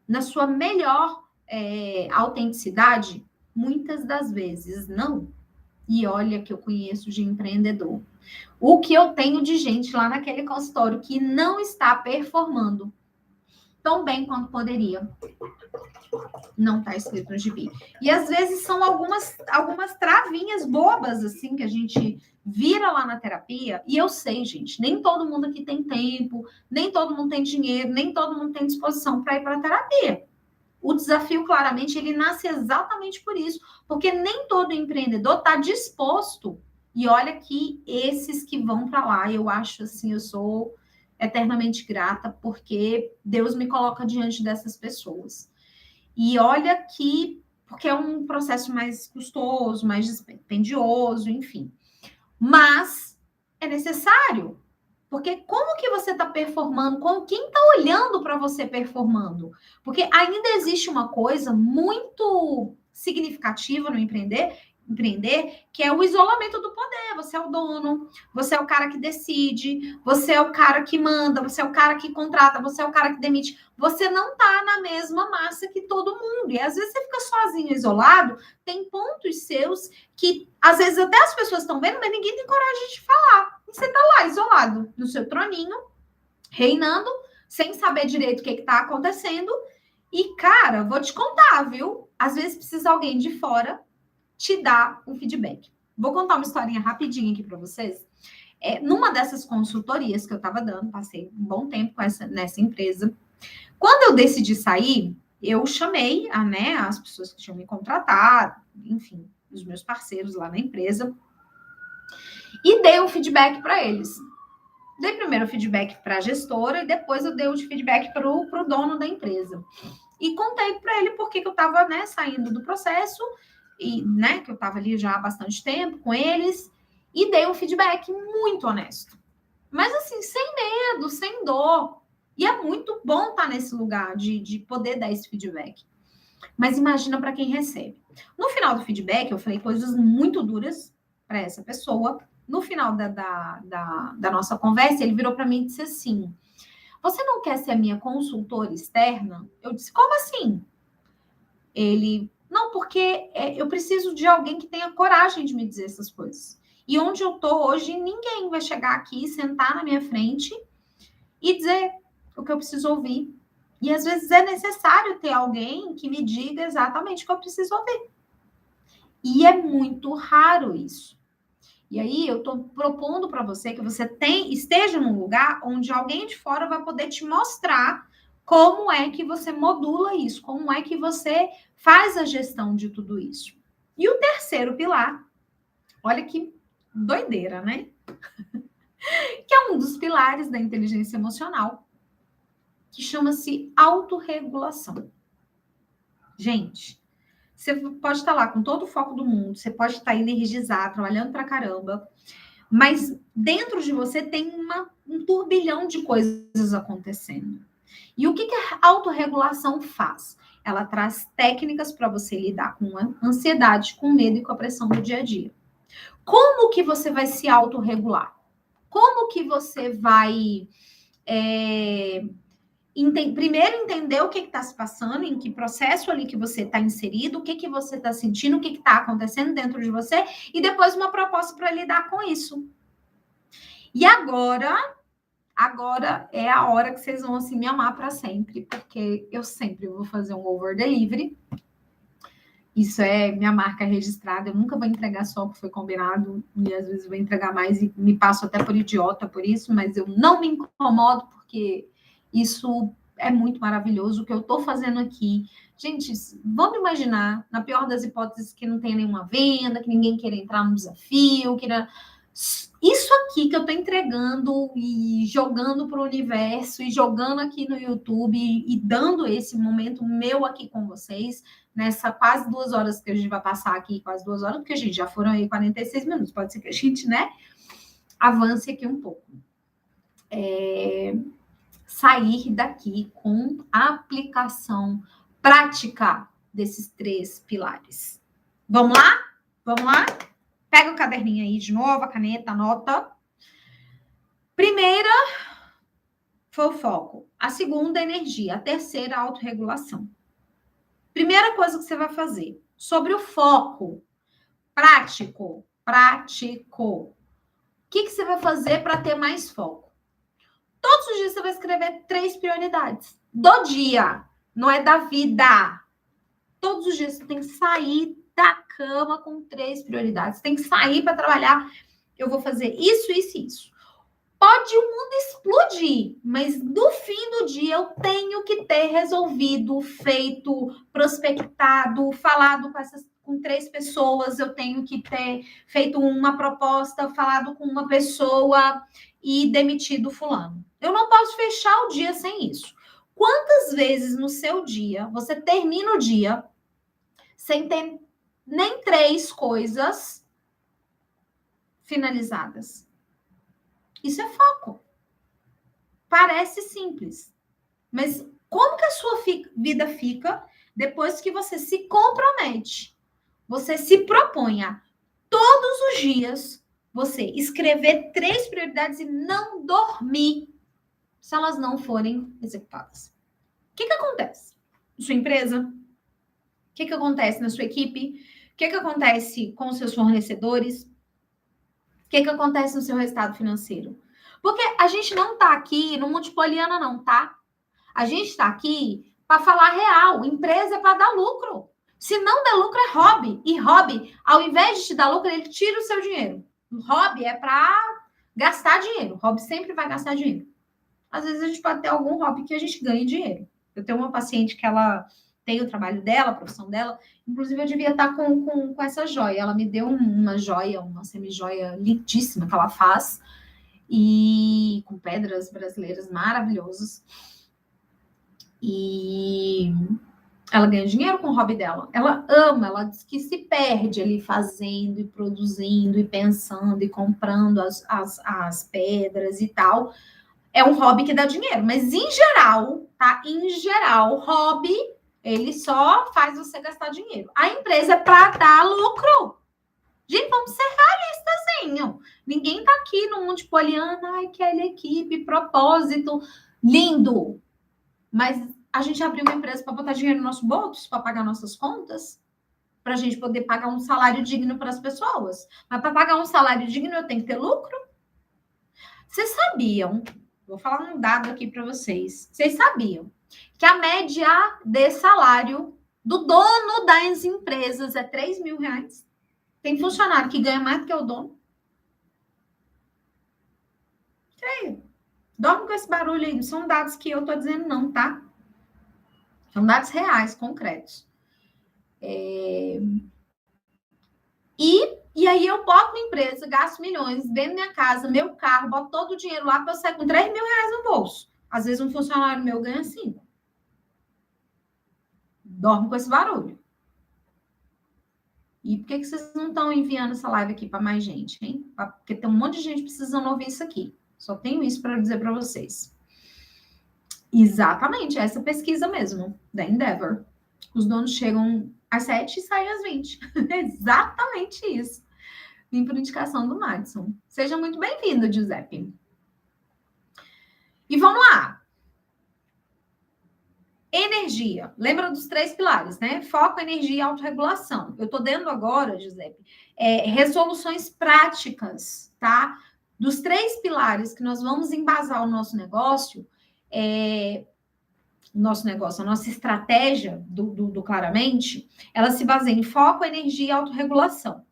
Speaker 1: Na sua melhor autenticidade? Muitas das vezes não. E olha que eu conheço de empreendedor. O que eu tenho de gente lá naquele consultório que não está performando tão bem quanto poderia. Não está escrito no gibi. E às vezes são algumas travinhas bobas, assim, que a gente vira lá na terapia. E eu sei, gente, nem todo mundo aqui tem tempo, nem todo mundo tem dinheiro, nem todo mundo tem disposição para ir para a terapia. O desafio, claramente, ele nasce exatamente por isso. Porque nem todo empreendedor está disposto. E olha que esses que vão para lá, eu acho assim, eu sou eternamente grata, porque Deus me coloca diante dessas pessoas. E olha que, porque é um processo mais custoso, mais dispendioso, enfim. Mas é necessário. Porque como que você está performando? Quem está olhando para você performando? Porque ainda existe uma coisa muito significativa no empreender, que é o isolamento do poder. Você é o dono, você é o cara que decide, você é o cara que manda, você é o cara que contrata, você é o cara que demite. Você não está na mesma massa que todo mundo. E às vezes você fica sozinho, isolado, tem pontos seus que às vezes até as pessoas estão vendo, mas ninguém tem coragem de falar. E você está lá, isolado, no seu troninho, reinando, sem saber direito o que está acontecendo. E, cara, vou te contar, viu? Às vezes precisa alguém de fora te dar um feedback. Vou contar uma historinha rapidinho aqui para vocês. Numa dessas consultorias que eu estava dando, passei um bom tempo nessa empresa. Quando eu decidi sair, eu chamei as pessoas que tinham me contratado, enfim, os meus parceiros lá na empresa, e dei um feedback para eles. Dei primeiro o feedback para a gestora e depois eu dei o feedback para o dono da empresa. E contei para ele por que eu estava saindo do processo e que eu estava ali já há bastante tempo com eles, e dei um feedback muito honesto. Mas assim, sem medo, sem dor. E é muito bom estar nesse lugar de poder dar esse feedback. Mas imagina para quem recebe. No final do feedback, eu falei coisas muito duras para essa pessoa. No final da nossa conversa, ele virou para mim e disse assim: você não quer ser a minha consultora externa? Eu disse: como assim? Ele: não, porque eu preciso de alguém que tenha coragem de me dizer essas coisas. E onde eu tô hoje, ninguém vai chegar aqui, sentar na minha frente e dizer o que eu preciso ouvir. E às vezes é necessário ter alguém que me diga exatamente o que eu preciso ouvir. E é muito raro isso. E aí eu estou propondo para você que você esteja num lugar onde alguém de fora vai poder te mostrar como é que você modula isso, como é que você faz a gestão de tudo isso. E o terceiro pilar, olha que doideira, né? Que é um dos pilares da inteligência emocional, que chama-se autorregulação. Gente, você pode estar lá com todo o foco do mundo, você pode estar energizado, trabalhando pra caramba, mas dentro de você tem um turbilhão de coisas acontecendo. E o que a autorregulação faz? Ela traz técnicas para você lidar com a ansiedade, com o medo e com a pressão do dia a dia. Como que você vai se autorregular? Como que você vai primeiro entender o que está se passando, em que processo ali que você está inserido, o que você está sentindo, o que está acontecendo dentro de você, e depois uma proposta para lidar com isso. E agora é a hora que vocês vão assim me amar para sempre, porque eu sempre vou fazer um over delivery. Isso é minha marca registrada, eu nunca vou entregar só o que foi combinado, e às vezes vou entregar mais e me passo até por idiota por isso, mas eu não me incomodo, porque isso é muito maravilhoso o que eu estou fazendo aqui. Gente, vamos imaginar, na pior das hipóteses, que não tenha nenhuma venda, que ninguém queira entrar no desafio, isso aqui que eu estou entregando e jogando para o universo, e jogando aqui no YouTube, e dando esse momento meu aqui com vocês, nessa quase 2 horas que a gente vai passar aqui, quase 2 horas, porque a gente já foram aí 46 minutos, pode ser que a gente, avance aqui um pouco. Sair daqui com a aplicação prática desses 3 pilares. Vamos lá? Vamos lá? Pega o caderninho aí de novo, a caneta, anota. Primeira foi o foco. A segunda, energia. A terceira, a autorregulação. Primeira coisa que você vai fazer. Sobre o foco. Prático. O que você vai fazer para ter mais foco? Todos os dias você vai escrever 3 prioridades. Do dia. Não é da vida. Todos os dias você tem que sair da cama com 3 prioridades. Tem que sair para trabalhar. Eu vou fazer isso, isso e isso. Pode o mundo explodir, mas no fim do dia eu tenho que ter resolvido, feito, prospectado, falado com 3 pessoas, eu tenho que ter feito uma proposta, falado com uma pessoa, e demitido fulano. Eu não posso fechar o dia sem isso. Quantas vezes no seu dia você termina o dia sem ter nem 3 coisas finalizadas? Isso é foco. Parece simples, mas como que a sua vida fica depois que você se compromete? Você se propõe a todos os dias você escrever 3 prioridades e não dormir se elas não forem executadas. O que acontece na sua empresa? O que acontece na sua equipe? O que acontece com os seus fornecedores? O que acontece no seu resultado financeiro? Porque a gente não está aqui no multipoliana, não, tá? A gente está aqui para falar real. Empresa é para dar lucro. Se não der lucro, é hobby. E hobby, ao invés de te dar lucro, ele tira o seu dinheiro. O hobby é para gastar dinheiro. O hobby sempre vai gastar dinheiro. Às vezes a gente pode ter algum hobby que a gente ganhe dinheiro. Eu tenho uma paciente que ela tem o trabalho dela, a profissão dela. Inclusive, eu devia estar com essa joia. Ela me deu uma joia, uma semi-joia lindíssima que ela faz. E com pedras brasileiras maravilhosas. E ela ganha dinheiro com o hobby dela. Ela ama, ela diz que se perde ali fazendo e produzindo e pensando e comprando as pedras e tal. É um hobby que dá dinheiro, mas em geral, tá? Em geral, hobby, ele só faz você gastar dinheiro. A empresa é para dar lucro. Gente, vamos ser realistazinho. Ninguém tá aqui no mundo de poliana, ai, Kelly, equipe, propósito, lindo. Mas a gente abriu uma empresa para botar dinheiro no nosso bolso, para pagar nossas contas, para a gente poder pagar um salário digno para as pessoas. Mas para pagar um salário digno, eu tenho que ter lucro. Vocês sabiam? Vou falar um dado aqui para vocês. Vocês sabiam que a média de salário do dono das empresas é R$3.000? Tem funcionário que ganha mais do que o dono. Creio. Dorme com esse barulho aí. Não são dados que eu tô dizendo, não, tá? São dados reais, concretos. E aí eu boto uma empresa, gasto milhões, vendo minha casa, meu carro, boto todo o dinheiro lá para eu sair com R$3.000 no bolso. Às vezes um funcionário meu ganha 5. Dorme com esse barulho. E por que vocês não estão enviando essa live aqui para mais gente, hein? Porque tem um monte de gente precisando ouvir isso aqui. Só tenho isso para dizer para vocês. Exatamente, essa pesquisa mesmo, da Endeavor. Os donos chegam às 7 e saem às 20. Exatamente isso. Vim por indicação do Madison. Seja muito bem-vindo, Giuseppe. E vamos lá. Energia. Lembra dos 3 pilares, né? Foco, energia e autorregulação. Eu estou dando agora, Giuseppe, resoluções práticas, tá? Dos 3 pilares que nós vamos embasar o nosso negócio, a nossa estratégia do Claramente, ela se baseia em foco, energia e autorregulação.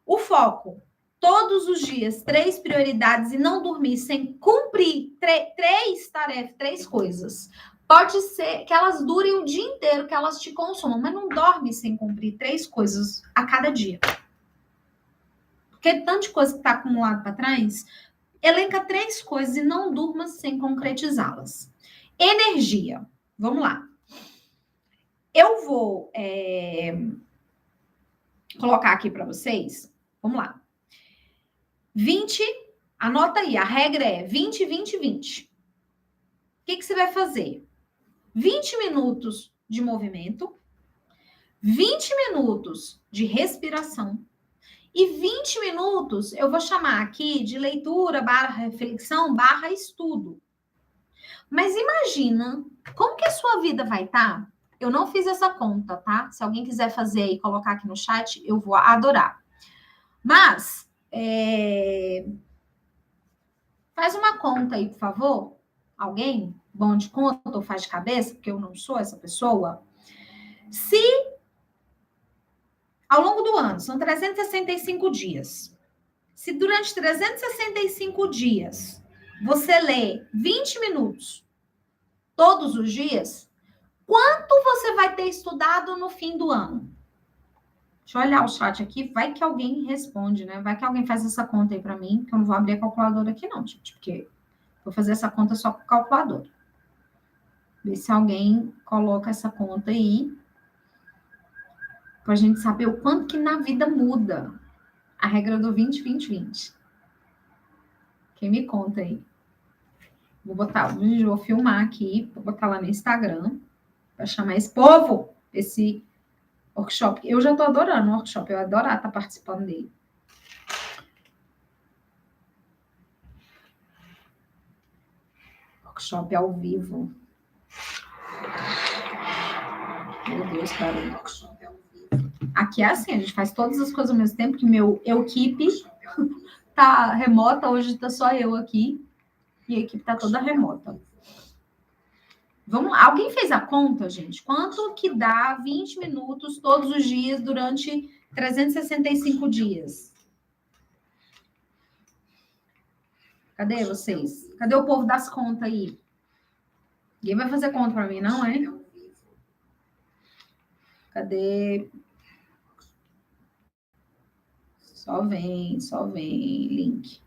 Speaker 1: O foco, todos os dias, 3 prioridades e não dormir sem cumprir 3 tarefas, 3 coisas. Pode ser que elas durem o dia inteiro, que elas te consumam, mas não dorme sem cumprir 3 coisas a cada dia. Porque tanto de coisa que está acumulado para trás, elenca 3 coisas e não durma sem concretizá-las. Energia. Vamos lá. Eu vou colocar aqui para vocês. Vamos lá. 20, anota aí, a regra é 20, 20, 20. O que você vai fazer? 20 minutos de movimento, 20 minutos de respiração e 20 minutos eu vou chamar aqui de leitura, /reflexão, /estudo. Mas imagina como que a sua vida vai estar. Eu não fiz essa conta, tá? Se alguém quiser fazer e colocar aqui no chat, eu vou adorar. Mas, faz uma conta aí, por favor. Alguém? Bom de conta ou faz de cabeça, porque eu não sou essa pessoa. Se ao longo do ano, são 365 dias. Se durante 365 dias você lê 20 minutos todos os dias, quanto você vai ter estudado no fim do ano? Deixa eu olhar o chat aqui, vai que alguém responde, né? Vai que alguém faz essa conta aí para mim, que eu não vou abrir a calculadora aqui não, gente, porque vou fazer essa conta só com calculadora. Ver se alguém coloca essa conta aí, para a gente saber o quanto que na vida muda a regra do 20-20-20. Quem me conta aí? Vou filmar aqui, vou botar lá no Instagram, para chamar esse povo, esse workshop. Eu já estou adorando o workshop, eu adorar estar participando dele. Workshop ao vivo. Meu Deus, barulho. Aqui é assim, a gente faz todas as coisas ao mesmo tempo, que meu equipe tá remota, hoje tá só eu aqui, e a equipe tá toda remota. Vamos lá. Alguém fez a conta, gente? Quanto que dá 20 minutos todos os dias durante 365 dias? Cadê vocês? Cadê o povo das contas aí? Ninguém vai fazer conta para mim, não é? Cadê? Só vem, link.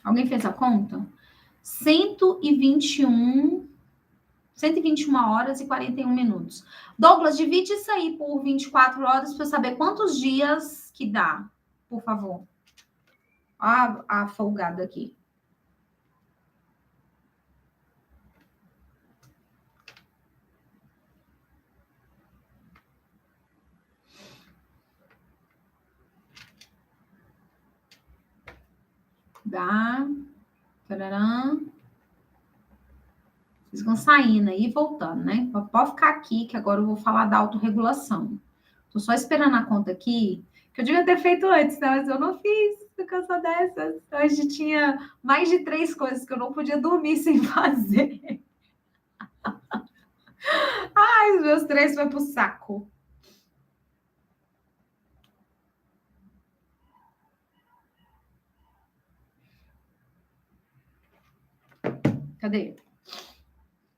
Speaker 1: Alguém fez a conta? 121 horas e 41 minutos. Douglas, divide isso aí por 24 horas para eu saber quantos dias que dá, por favor. A folgada aqui. Dá. Tararã. Vocês vão saindo aí e voltando, né? Pode ficar aqui, que agora eu vou falar da autorregulação. Tô só esperando a conta aqui, que eu devia ter feito antes, né? Mas eu não fiz, por causa dessas. Hoje tinha mais de 3 coisas que eu não podia dormir sem fazer. Ai, os meus 3 foi pro saco. Cadê?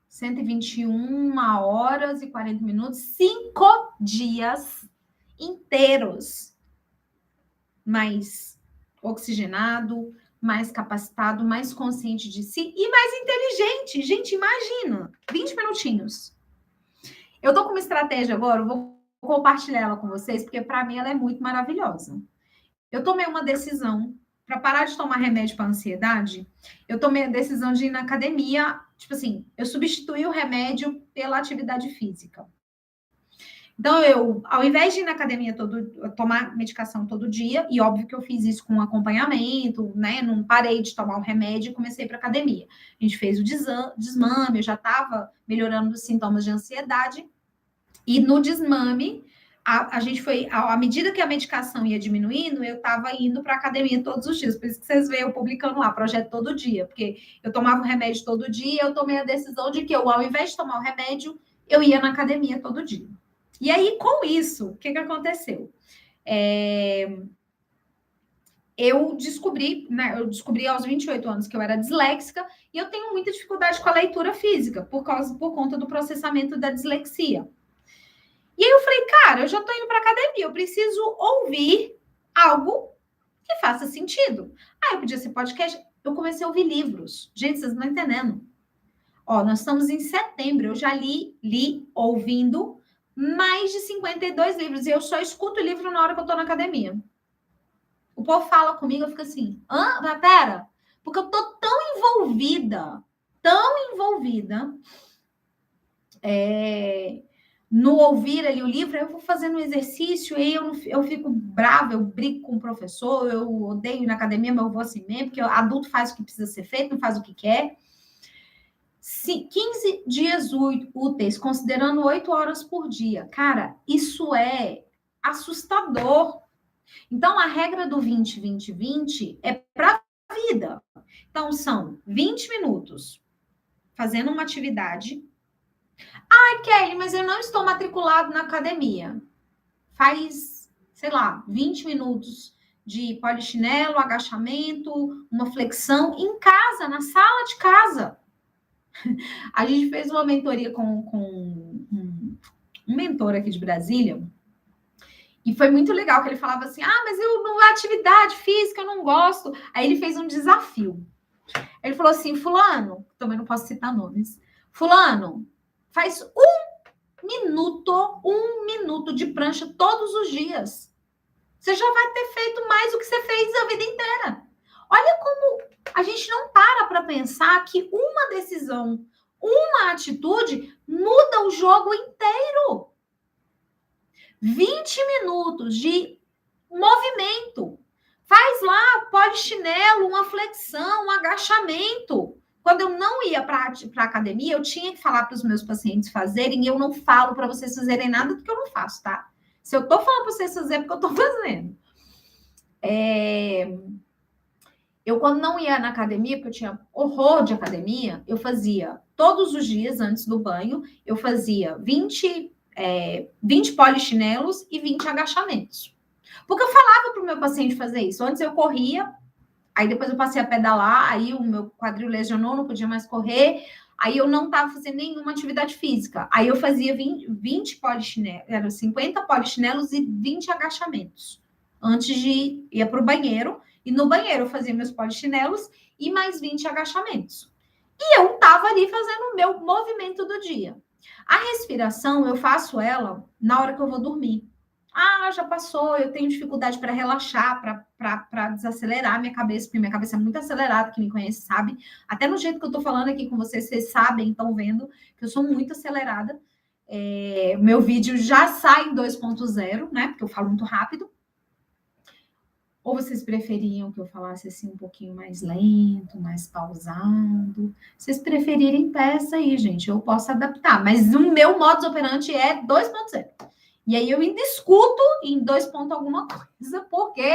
Speaker 1: 121 horas e 40 minutos, 5 dias inteiros. Mais oxigenado, mais capacitado, mais consciente de si e mais inteligente. Gente, imagina, 20 minutinhos. Eu tô com uma estratégia agora, eu vou compartilhar ela com vocês, porque para mim ela é muito maravilhosa. Eu tomei uma decisão para parar de tomar remédio para ansiedade. Eu tomei a decisão de ir na academia, tipo assim, eu substituí o remédio pela atividade física. Então, eu, ao invés de ir na academia tomar medicação todo dia, e óbvio que eu fiz isso com acompanhamento, né? Não parei de tomar o remédio e comecei para academia. A gente fez o desmame, eu já estava melhorando os sintomas de ansiedade. E no desmame, a gente foi, à medida que a medicação ia diminuindo, eu estava indo para a academia todos os dias. Por isso que vocês veem eu publicando lá, projeto todo dia, porque eu tomava o remédio todo dia, eu tomei a decisão de que eu, ao invés de tomar o remédio, eu ia na academia todo dia. E aí, com isso, o que aconteceu? Eu descobri aos 28 anos que eu era disléxica e eu tenho muita dificuldade com a leitura física por conta do processamento da dislexia. E aí eu falei, cara, eu já tô indo para academia, eu preciso ouvir algo que faça sentido. Eu podia ser podcast. Eu comecei a ouvir livros. Gente, vocês não estão entendendo. Nós estamos em setembro, eu já li ouvindo mais de 52 livros. E eu só escuto livro na hora que eu tô na academia. O povo fala comigo, eu fico assim, mas pera, porque eu tô tão envolvida no ouvir ali o livro, eu vou fazendo um exercício, aí eu fico brava, eu brigo com o professor, eu odeio ir na academia, mas eu vou assim mesmo, porque adulto faz o que precisa ser feito, não faz o que quer. 15 dias úteis, considerando 8 horas por dia. Cara, isso é assustador. Então, a regra do 20-20-20 é para a vida. Então, são 20 minutos fazendo uma atividade. Ai, Kelly, mas eu não estou matriculado na academia. Faz, sei lá, 20 minutos de polichinelo, agachamento, uma flexão em casa, na sala de casa. A gente fez uma mentoria com um mentor aqui de Brasília, e foi muito legal que ele falava assim, mas eu não atividade física, eu não gosto. Aí ele fez um desafio. Ele falou assim, fulano, também não posso citar nomes, fulano, faz um minuto de prancha todos os dias. Você já vai ter feito mais do que você fez a vida inteira. Olha como a gente não para pensar que uma decisão, uma atitude muda o jogo inteiro. 20 minutos de movimento. Faz lá, polichinelo, uma flexão, um agachamento. Quando eu não ia para a academia, eu tinha que falar para os meus pacientes fazerem, e eu não falo para vocês fazerem nada do que eu não faço, tá? Se eu tô falando para vocês fazerem, é porque eu tô fazendo. Eu, quando não ia na academia, porque eu tinha horror de academia, eu fazia todos os dias, antes do banho, eu fazia 20 polichinelos e 20 agachamentos. Porque eu falava para o meu paciente fazer isso. Antes eu corria, aí depois eu passei a pedalar, aí o meu quadril lesionou, não podia mais correr, aí eu não estava fazendo nenhuma atividade física. Aí eu fazia 20 polichinelos, eram 50 polichinelos e 20 agachamentos. Antes de ir para o banheiro, e no banheiro eu fazia meus polichinelos e mais 20 agachamentos. E eu estava ali fazendo o meu movimento do dia. A respiração, eu faço ela na hora que eu vou dormir. Já passou, eu tenho dificuldade para relaxar, para desacelerar minha cabeça, porque minha cabeça é muito acelerada, quem me conhece sabe. Até no jeito que eu estou falando aqui com vocês, vocês sabem, estão vendo que eu sou muito acelerada. Meu vídeo já sai em 2.0, né? Porque eu falo muito rápido. Ou vocês preferiam que eu falasse assim um pouquinho mais lento, mais pausado? Vocês preferirem, peça aí, gente. Eu posso adaptar. Mas o meu modus operandi é 2.0. E aí eu ainda escuto em 2 pontos alguma coisa, porque,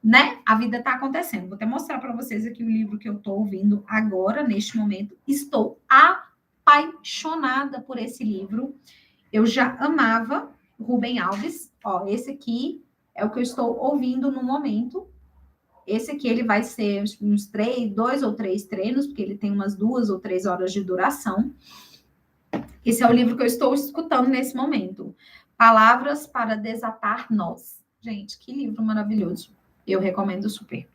Speaker 1: né, a vida está acontecendo. Vou até mostrar para vocês aqui o livro que eu estou ouvindo agora, neste momento. Estou apaixonada por esse livro. Eu já amava Rubem Alves. Ó, esse aqui é o que eu estou ouvindo no momento. Esse aqui ele vai ser uns 2 ou 3 treinos, porque ele tem umas 2 ou 3 horas de duração. Esse é o livro que eu estou escutando nesse momento. Palavras para Desatar Nós. Gente, que livro maravilhoso. Eu recomendo super.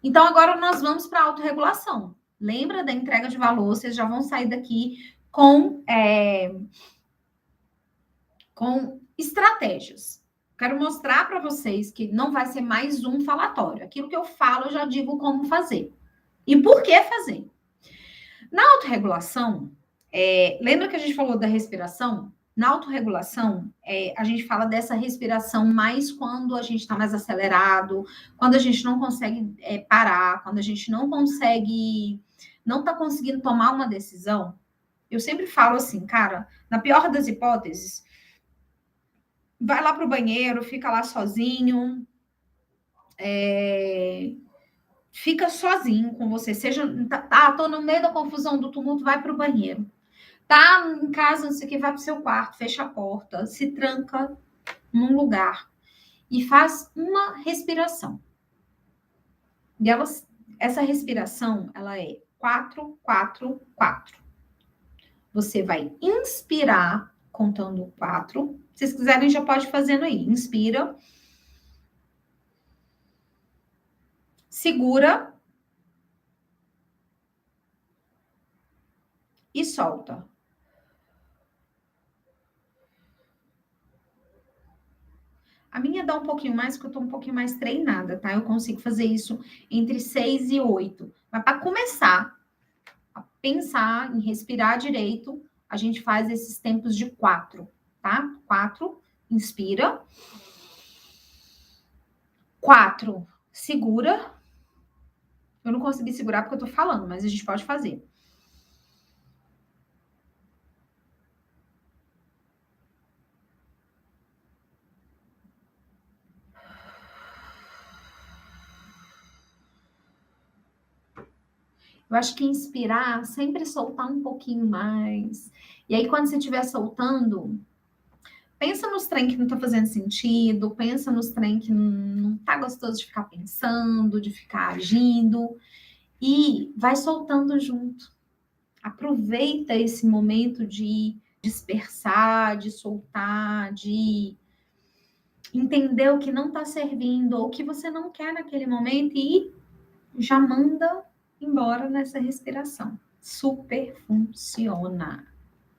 Speaker 1: Então, agora nós vamos para a autorregulação. Lembra da entrega de valor? Vocês já vão sair daqui com estratégias. Quero mostrar para vocês que não vai ser mais um falatório. Aquilo que eu falo, eu já digo como fazer. E por que fazer? Na autorregulação, lembra que a gente falou da respiração? Na autorregulação, a gente fala dessa respiração mais quando a gente está mais acelerado, quando a gente não consegue parar, quando a gente não está conseguindo tomar uma decisão. Eu sempre falo assim, cara, na pior das hipóteses, vai lá para o banheiro, fica lá sozinho, fica sozinho com você, tô no meio da confusão do tumulto, vai para o banheiro. Tá em casa, não sei o que, vai pro seu quarto, fecha a porta, se tranca num lugar e faz uma respiração. E essa respiração, ela é 4, 4, 4. Você vai inspirar contando 4. Se vocês quiserem, já pode fazendo aí. Inspira. Segura. E solta. A minha dá um pouquinho mais, porque eu tô um pouquinho mais treinada, tá? Eu consigo fazer isso entre 6 e 8. Mas para começar a pensar em respirar direito, a gente faz esses tempos de 4, tá? 4, inspira. 4, segura. Eu não consegui segurar porque eu tô falando, mas a gente pode fazer. Eu acho que inspirar, sempre soltar um pouquinho mais. E aí, quando você estiver soltando, pensa nos trem que não tá fazendo sentido, pensa nos trem que não tá gostoso de ficar pensando, de ficar agindo. e vai soltando junto. Aproveita esse momento de dispersar, de soltar, de entender o que não está servindo ou o que você não quer naquele momento e já manda embora nessa respiração. Super funciona.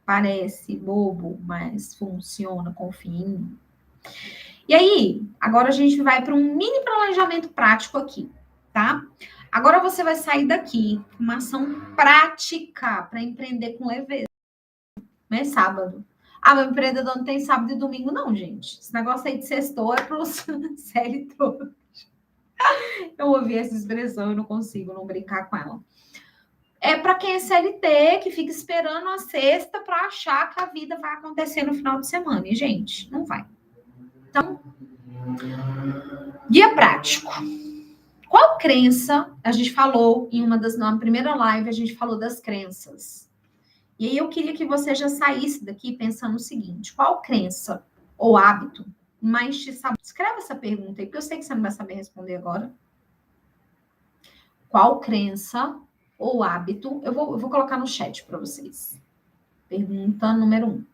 Speaker 1: Parece bobo, mas funciona, confia em mim. E aí, agora a gente vai para um mini planejamento prático aqui, tá? Agora você vai sair daqui com uma ação prática para empreender com leveza. Não é sábado. Ah, meu empreendedor não tem sábado e domingo, não, gente. Esse negócio aí de sextou é para os CLT. Eu ouvi essa expressão, eu não consigo não brincar com ela. É para quem é CLT, que fica esperando a sexta para achar que a vida vai acontecer no final de semana. E, gente, não vai. Então, guia prático. Qual crença? A gente falou na primeira live, a gente falou das crenças. E aí eu queria que você já saísse daqui pensando o seguinte: qual crença ou hábito mais te sabota? Escreve essa pergunta aí, porque eu sei que você não vai saber responder agora. Qual crença ou hábito? Eu vou colocar no chat para vocês. Pergunta número 1.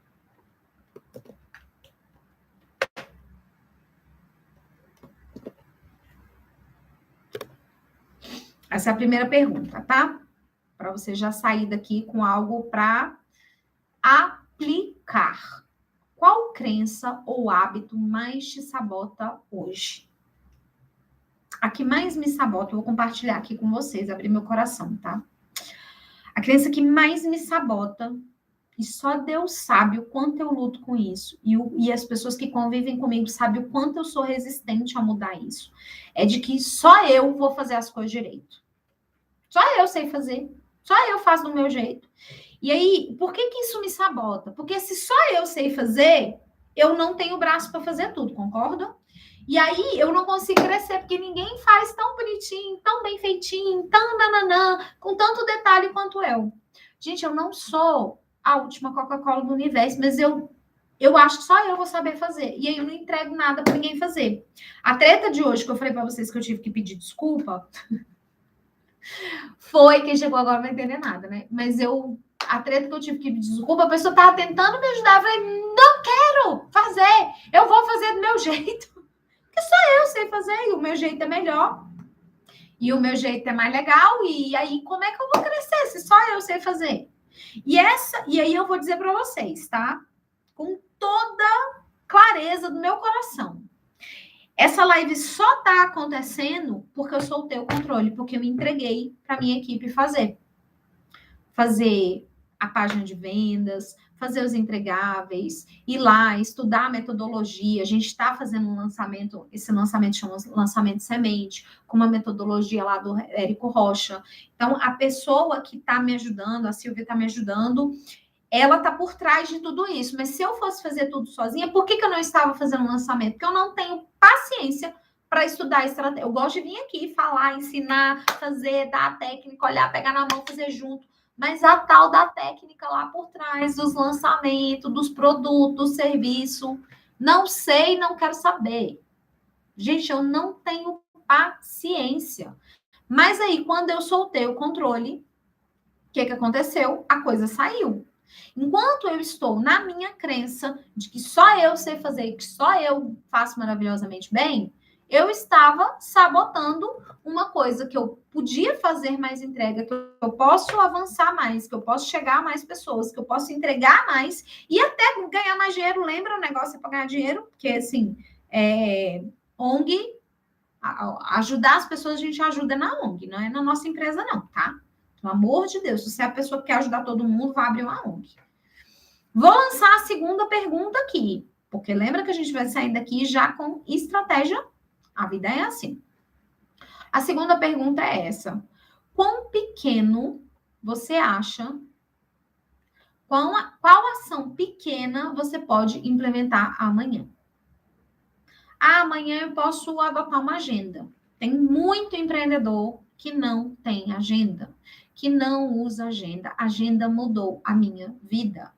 Speaker 1: Essa é a primeira pergunta, tá? Para você já sair daqui com algo para aplicar. Qual crença ou hábito mais te sabota hoje? A que mais me sabota, eu vou compartilhar aqui com vocês, abrir meu coração, tá? A crença que mais me sabota, e só Deus sabe o quanto eu luto com isso, e as pessoas que convivem comigo sabem o quanto eu sou resistente a mudar isso, é de que só eu vou fazer as coisas direito. Só eu sei fazer. Só eu faço do meu jeito. E aí, por que isso me sabota? Porque se só eu sei fazer, eu não tenho braço para fazer tudo, concorda? E aí, eu não consigo crescer, porque ninguém faz tão bonitinho, tão bem feitinho, tão nananã, com tanto detalhe quanto eu. Gente, eu não sou a última Coca-Cola do universo, mas eu acho que só eu vou saber fazer. E aí, eu não entrego nada para ninguém fazer. A treta de hoje, que eu falei para vocês que eu tive que pedir desculpa... Foi, quem chegou agora não vai entender nada, né? Mas a treta que eu tive que pedir desculpa, a pessoa tava tentando me ajudar. Eu falei, não quero fazer, eu vou fazer do meu jeito. Porque só eu sei fazer e o meu jeito é melhor. E o meu jeito é mais legal. E aí, como é que eu vou crescer se só eu sei fazer? E aí eu vou dizer para vocês, tá? Com toda clareza do meu coração. Essa live só tá acontecendo porque eu soltei o controle, porque eu me entreguei para minha equipe fazer. Fazer a página de vendas, fazer os entregáveis, ir lá, estudar a metodologia. A gente está fazendo um lançamento, esse lançamento chama lançamento semente, com uma metodologia lá do Érico Rocha. Então, a pessoa que está me ajudando, a Silvia está me ajudando, ela está por trás de tudo isso. Mas se eu fosse fazer tudo sozinha, por que eu não estava fazendo um lançamento? Porque eu não tenho paciência para estudar a estratégia. Eu gosto de vir aqui falar, ensinar, fazer, dar a técnica, olhar, pegar na mão, fazer junto. Mas a tal da técnica lá por trás, dos lançamentos, dos produtos, do serviço, não sei, não quero saber. Gente, eu não tenho paciência. Mas aí, quando eu soltei o controle, o que aconteceu? A coisa saiu. Enquanto eu estou na minha crença de que só eu sei fazer, que só eu faço maravilhosamente bem, eu estava sabotando uma coisa que eu podia fazer mais entrega, que eu posso avançar mais, que eu posso chegar a mais pessoas, que eu posso entregar mais e até ganhar mais dinheiro. Lembra o negócio para ganhar dinheiro? Porque, assim, ONG, ajudar as pessoas, a gente ajuda na ONG, não é na nossa empresa não, tá? Pelo amor de Deus, se você é a pessoa que quer ajudar todo mundo, vai abrir uma ONG. Vou lançar a segunda pergunta aqui, porque lembra que a gente vai sair daqui já com estratégia? A vida é assim. A segunda pergunta é essa. Quão pequeno você acha? Qual ação pequena você pode implementar amanhã? Amanhã eu posso adotar uma agenda. Tem muito empreendedor que não tem agenda, que não usa agenda. A agenda mudou a minha vida.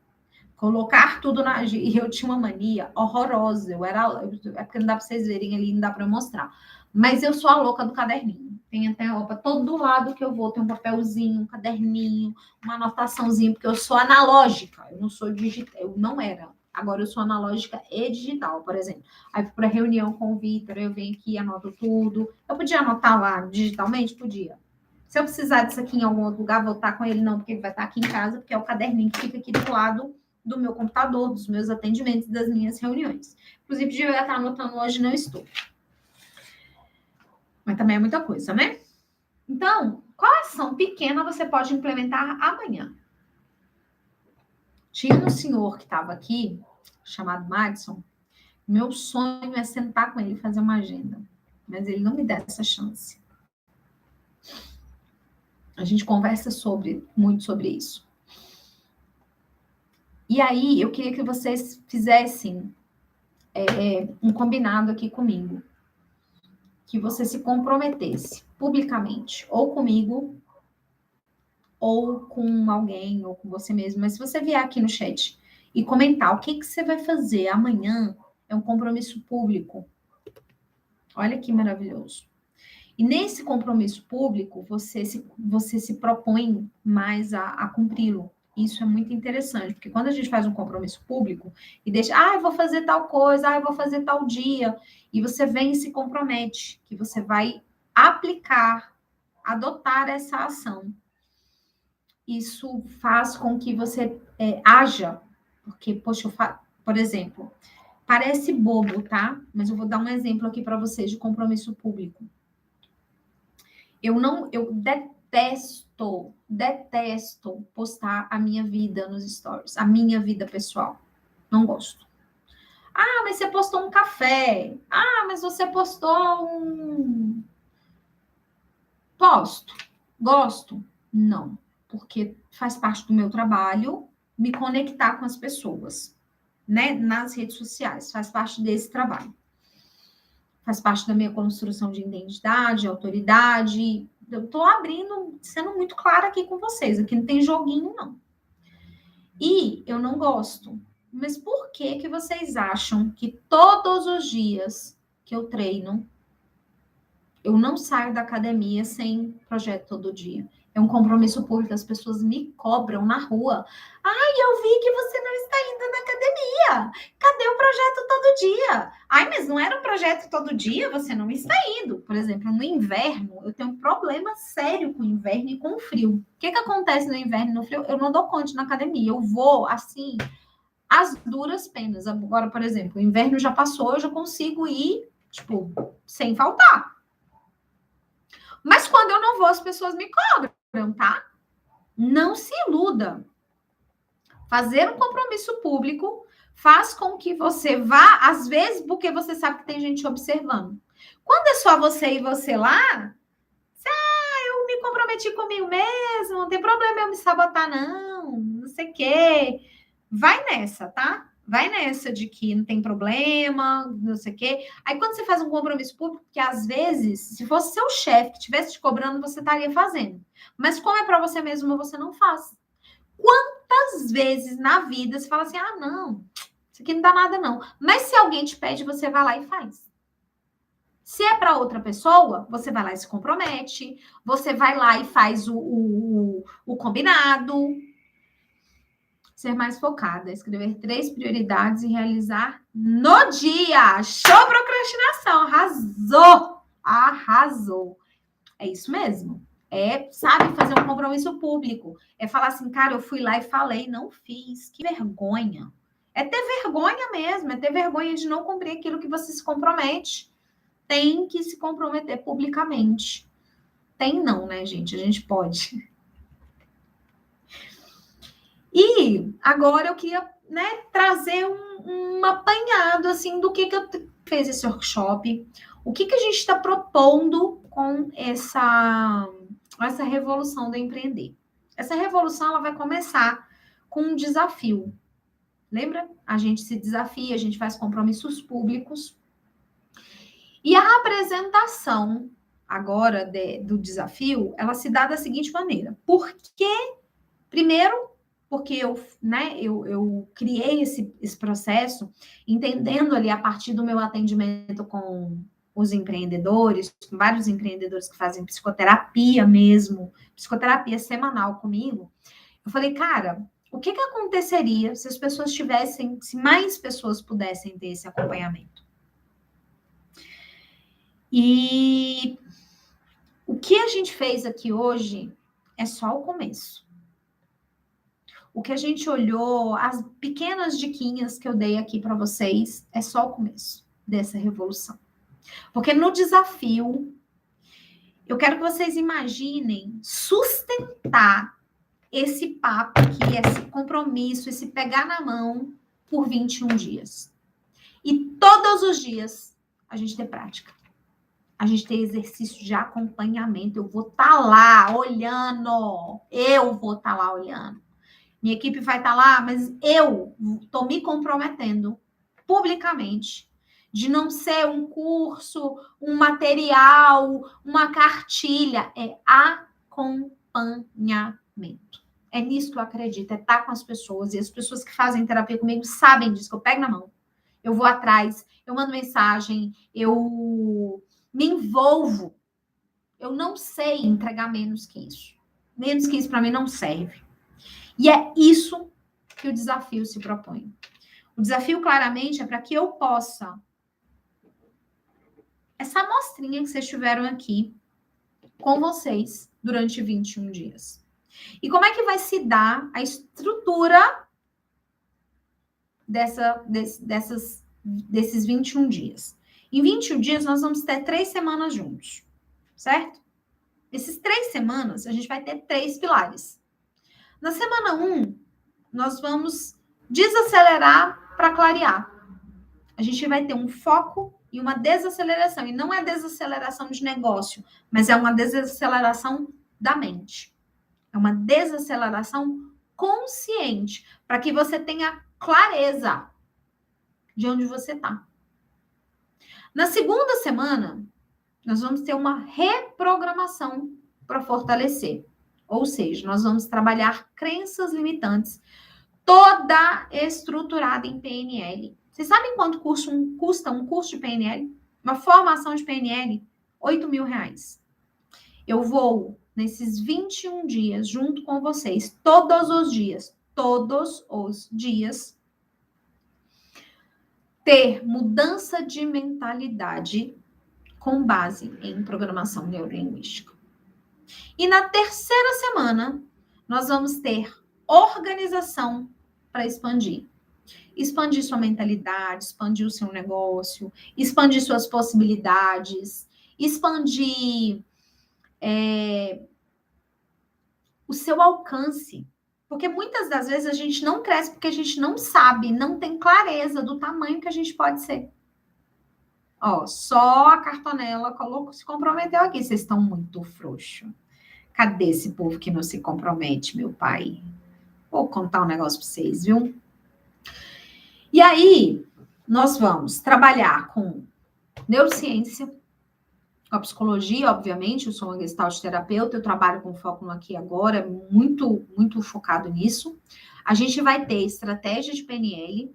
Speaker 1: Colocar tudo na agenda. E eu tinha uma mania horrorosa. É porque não dá para vocês verem ali, não dá para eu mostrar. Mas eu sou a louca do caderninho. Tem até, ó, para todo lado que eu vou, tem um papelzinho, um caderninho, uma anotaçãozinha, porque eu sou analógica, eu não sou digital, eu não era. Agora eu sou analógica e digital, por exemplo. Aí fui para reunião com o Vitor, eu venho aqui, anoto tudo. Eu podia anotar lá digitalmente? Podia. Se eu precisar disso aqui em algum outro lugar, vou estar com ele, não, porque ele vai estar aqui em casa, porque é o caderninho que fica aqui do lado do meu computador, dos meus atendimentos, das minhas reuniões. Inclusive, eu ia estar anotando hoje, não estou. Mas também é muita coisa, né? Então, qual ação pequena você pode implementar amanhã? Tinha um senhor que estava aqui, chamado Madison. Meu sonho é sentar com ele e fazer uma agenda. Mas ele não me dá essa chance. A gente conversa muito sobre isso. E aí, eu queria que vocês fizessem um combinado aqui comigo. Que você se comprometesse publicamente, ou comigo, ou com alguém, ou com você mesmo. Mas se você vier aqui no chat e comentar o que você vai fazer amanhã, é um compromisso público. Olha que maravilhoso. E nesse compromisso público, você se propõe mais a cumpri-lo. Isso é muito interessante, porque quando a gente faz um compromisso público e deixa, eu vou fazer tal coisa, eu vou fazer tal dia, e você vem e se compromete, que você vai aplicar, adotar essa ação. Isso faz com que você haja, porque, poxa, por exemplo, parece bobo, tá? Mas eu vou dar um exemplo aqui para vocês de compromisso público. Eu detesto postar a minha vida nos stories, a minha vida pessoal. Não gosto. Mas você postou um café. Mas você postou um... Posto. Gosto? Não. Porque faz parte do meu trabalho me conectar com as pessoas, né? Nas redes sociais. Faz parte desse trabalho. Faz parte da minha construção de identidade, autoridade. Eu estou abrindo, sendo muito clara aqui com vocês. Aqui não tem joguinho, não. E eu não gosto. Mas por que vocês acham que todos os dias que eu treino, eu não saio da academia sem projeto todo dia? É um compromisso público, as pessoas me cobram na rua. Eu vi que você não está indo na academia. Cadê o projeto todo dia? Mas não era um projeto todo dia? Você não está indo. Por exemplo, no inverno, eu tenho um problema sério com o inverno e com o frio. O que acontece no inverno e no frio? Eu não dou conta na academia. Eu vou, assim, às duras penas. Agora, por exemplo, o inverno já passou, eu já consigo ir, tipo, sem faltar. Mas quando eu não vou, as pessoas me cobram, tá? Não se iluda. Fazer um compromisso público faz com que você vá, às vezes, porque você sabe que tem gente observando. Quando é só você e você lá, eu me comprometi comigo mesmo, não tem problema eu me sabotar, não sei o quê. Vai nessa, tá? Vai nessa de que não tem problema, não sei o quê. Aí, quando você faz um compromisso público, que às vezes, se fosse seu chefe que estivesse te cobrando, você estaria fazendo. Mas como é para você mesmo, você não faz. Quantas vezes na vida você fala assim, não, isso aqui não dá nada, não. Mas se alguém te pede, você vai lá e faz. Se é para outra pessoa, você vai lá e se compromete, você vai lá e faz o combinado. Ser mais focada, escrever 3 prioridades e realizar no dia. Show procrastinação, arrasou! Arrasou. É isso mesmo. Sabe, fazer um compromisso público. É falar assim, cara, eu fui lá e falei, não fiz. Que vergonha. É ter vergonha mesmo, é ter vergonha de não cumprir aquilo que você se compromete. Tem que se comprometer publicamente. Tem não, né, gente? A gente pode. E agora eu queria, né, trazer um apanhado, assim, do que eu fez esse workshop, o que a gente está propondo com essa revolução do empreender. Essa revolução, ela vai começar com um desafio. Lembra? A gente se desafia, a gente faz compromissos públicos. E a apresentação agora do desafio, ela se dá da seguinte maneira. Primeiro, porque eu criei esse processo, entendendo ali a partir do meu atendimento com os empreendedores, com vários empreendedores que fazem psicoterapia mesmo, psicoterapia semanal comigo, eu falei, cara, o que aconteceria se as pessoas tivessem, se mais pessoas pudessem ter esse acompanhamento? E o que a gente fez aqui hoje é só o começo. O que a gente olhou, as pequenas diquinhas que eu dei aqui para vocês, é só o começo dessa revolução. Porque no desafio, eu quero que vocês imaginem sustentar esse papo aqui, esse compromisso, esse pegar na mão por 21 dias. E todos os dias a gente ter prática. A gente ter exercício de acompanhamento. Eu vou estar lá olhando. Eu vou estar lá olhando. Minha equipe vai estar lá, mas eu estou me comprometendo publicamente de não ser um curso, um material, uma cartilha. É acompanhamento. É nisso que eu acredito, é estar com as pessoas. E as pessoas que fazem terapia comigo sabem disso, que eu pego na mão. Eu vou atrás, eu mando mensagem, eu me envolvo. Eu não sei entregar menos que isso. Menos que isso para mim não serve. E é isso que o desafio se propõe. O desafio, claramente, é para que eu possa... Essa amostrinha que vocês tiveram aqui com vocês durante 21 dias. E como é que vai se dar a estrutura desses 21 dias? Em 21 dias, nós vamos ter 3 semanas juntos, certo? Essas 3 semanas, a gente vai ter 3 pilares. Na semana 1, nós vamos desacelerar para clarear. A gente vai ter um foco e uma desaceleração. E não é desaceleração de negócio, mas é uma desaceleração da mente. É uma desaceleração consciente, para que você tenha clareza de onde você está. Na segunda semana, nós vamos ter uma reprogramação para fortalecer. Ou seja, nós vamos trabalhar crenças limitantes, toda estruturada em PNL. Vocês sabem quanto custa um curso de PNL? Uma formação de PNL? R$8.000. Eu vou, nesses 21 dias, junto com vocês, todos os dias, ter mudança de mentalidade com base em programação neurolinguística. E na terceira semana, nós vamos ter organização para expandir. Expandir sua mentalidade, expandir o seu negócio, expandir suas possibilidades, expandir o seu alcance. Porque muitas das vezes a gente não cresce porque a gente não sabe, não tem clareza do tamanho que a gente pode ser. Ó, só a Cartonella se comprometeu aqui. Vocês estão muito frouxos. Cadê esse povo que não se compromete, meu pai? Vou contar um negócio para vocês, viu? E aí, nós vamos trabalhar com neurociência, com a psicologia, obviamente. Eu sou uma gestalt terapeuta, eu trabalho com foco no aqui e agora, muito, muito focado nisso. A gente vai ter estratégia de PNL,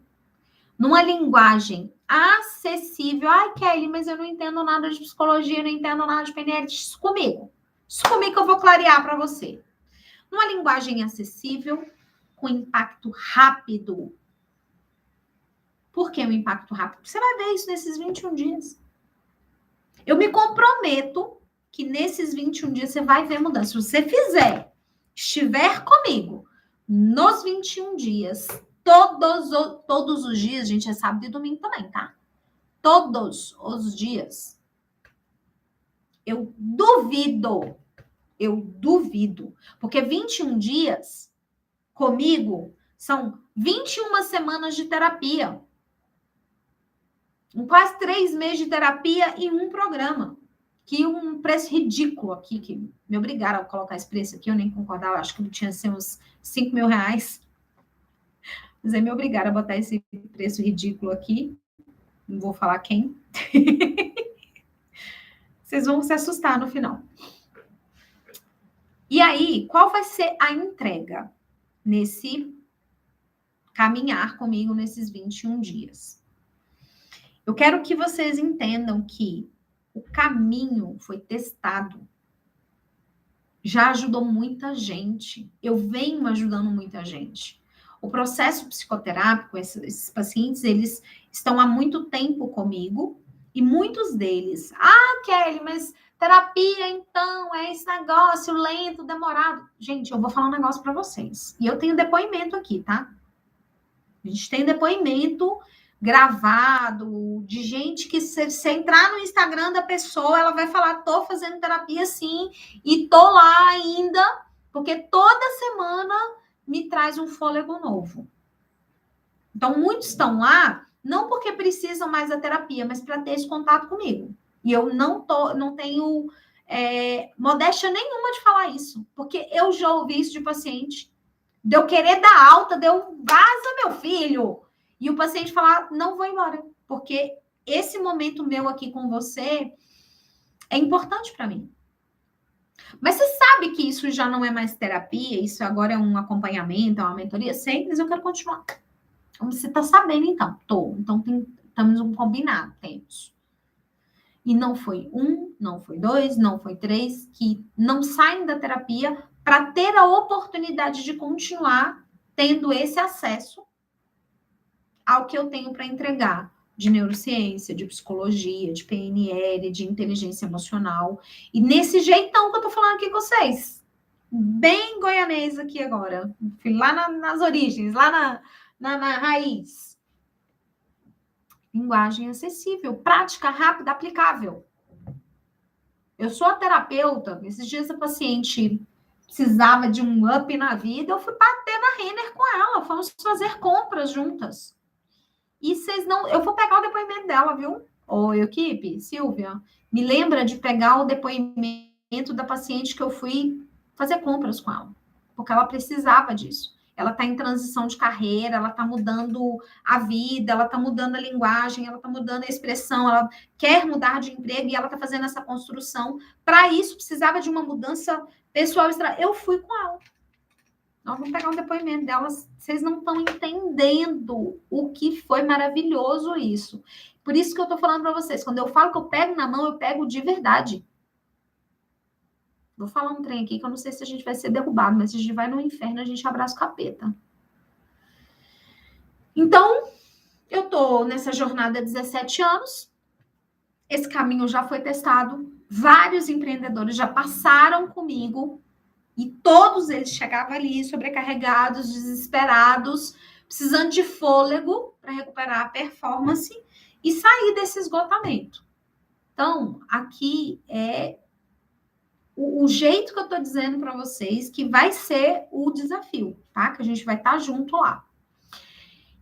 Speaker 1: numa linguagem acessível. Ai, Kelly, mas eu não entendo nada de psicologia, eu não entendo nada de PNL. Isso comigo que eu vou clarear para você. Numa linguagem acessível, com impacto rápido. Por que um impacto rápido? Você vai ver isso nesses 21 dias. Eu me comprometo que nesses 21 dias você vai ver mudança. Se você estiver comigo nos 21 dias, todos os dias, gente, é sábado e domingo também, tá? Todos os dias. Eu duvido. Porque 21 dias comigo são 21 semanas de terapia. Quase 3 meses de terapia e um programa. Que um preço ridículo aqui, que me obrigaram a colocar esse preço aqui, eu nem concordava, acho que tinha assim, uns R$5.000. Mas aí me obrigaram a botar esse preço ridículo aqui. Não vou falar quem. Vocês vão se assustar no final. E aí, qual vai ser a entrega nesse caminhar comigo nesses 21 dias? Eu quero que vocês entendam que O caminho foi testado. Já ajudou muita gente. Eu venho ajudando muita gente. O processo psicoterápico, esses pacientes, eles estão há muito tempo comigo e muitos deles, Kelly, mas terapia, então, é esse negócio lento, demorado. Gente, eu vou falar um negócio para vocês. E eu tenho depoimento aqui, tá? A gente tem depoimento gravado de gente que, se entrar no Instagram da pessoa, ela vai falar: tô fazendo terapia sim, e tô lá ainda, porque toda semana me traz um fôlego novo. Então, muitos estão lá, não porque precisam mais da terapia, mas para ter esse contato comigo. E eu não tenho modéstia nenhuma de falar isso, porque eu já ouvi isso de paciente, de eu querer dar alta, de eu vaza, meu filho. E o paciente falar: não vou embora, porque esse momento meu aqui com você é importante para mim. Mas você sabe que isso já não é mais terapia, isso agora é um acompanhamento, é uma mentoria? Sei, mas eu quero continuar. Você está sabendo, então? Tô. Então, estamos um combinado, temos. E não foi um, não foi dois, não foi três, que não saem da terapia para ter a oportunidade de continuar tendo esse acesso ao que eu tenho para entregar de neurociência, de psicologia, de PNL, de inteligência emocional. E nesse jeitão que eu tô falando aqui com vocês. Bem goianês aqui agora. Fui lá nas origens, lá na raiz. Linguagem acessível, prática, rápida, aplicável. Eu sou a terapeuta. Esses dias a paciente precisava de um up na vida, eu fui bater na Renner com ela. Fomos fazer compras juntas. E vocês não... Eu vou pegar o depoimento dela, viu? Ô, equipe, Silvia, me lembra de pegar o depoimento da paciente que eu fui fazer compras com ela. Porque ela precisava disso. Ela está em transição de carreira, ela está mudando a vida, ela está mudando a linguagem, ela está mudando a expressão, ela quer mudar de emprego e ela está fazendo essa construção. Para isso, precisava de uma mudança pessoal. Eu fui com ela. Nós vamos pegar um depoimento delas. Vocês não estão entendendo o que foi maravilhoso isso. Por isso que eu estou falando para vocês. Quando eu falo que eu pego na mão, eu pego de verdade. Vou falar um trem aqui que eu não sei se a gente vai ser derrubado, mas se a gente vai no inferno, a gente abraça o capeta. Então, eu tô nessa jornada há 17 anos. Esse caminho já foi testado. Vários empreendedores já passaram comigo. E todos eles chegavam ali sobrecarregados, desesperados, precisando de fôlego para recuperar a performance e sair desse esgotamento. Então, aqui é o jeito que eu estou dizendo para vocês que vai ser o desafio, tá? Que a gente vai estar junto lá.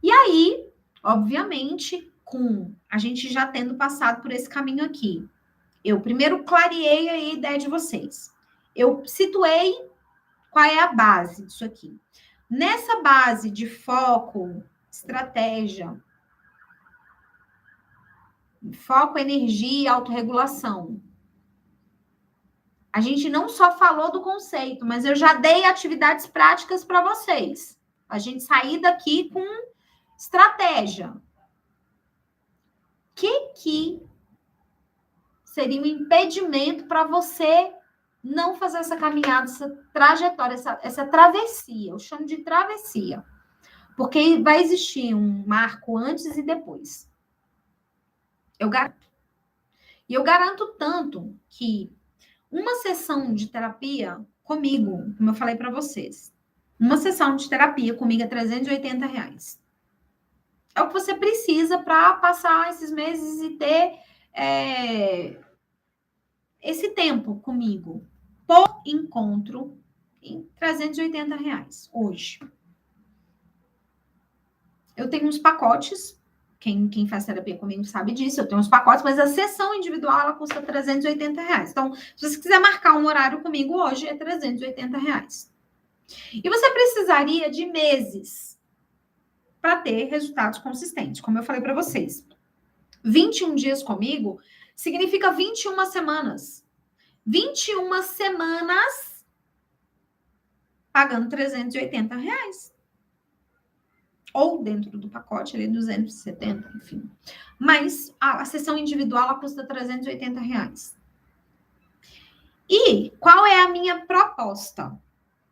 Speaker 1: E aí, obviamente, com a gente já tendo passado por esse caminho aqui, eu primeiro clareei a ideia de vocês. Eu situei qual é a base disso aqui. Nessa base de foco, estratégia, foco, energia e autorregulação, a gente não só falou do conceito, mas eu já dei atividades práticas para vocês. A gente sair daqui com estratégia. O que seria um impedimento para você não fazer essa caminhada, essa trajetória, essa travessia? Eu chamo de travessia. Porque vai existir um marco antes e depois. Eu garanto. E eu garanto tanto que uma sessão de terapia comigo, como eu falei para vocês, uma sessão de terapia comigo é R$380. É o que você precisa para passar esses meses e ter esse tempo comigo. Por encontro, em R$380 hoje. Eu tenho uns pacotes. Quem faz terapia comigo sabe disso. Eu tenho uns pacotes, mas a sessão individual ela custa R$380. Então, se você quiser marcar um horário comigo hoje, é R$380. E você precisaria de meses para ter resultados consistentes, como eu falei para vocês. 21 dias comigo significa 21 semanas. 21 semanas pagando R$380. Ou dentro do pacote, ali 270, enfim. Mas a sessão individual, ela custa R$380. E qual é a minha proposta?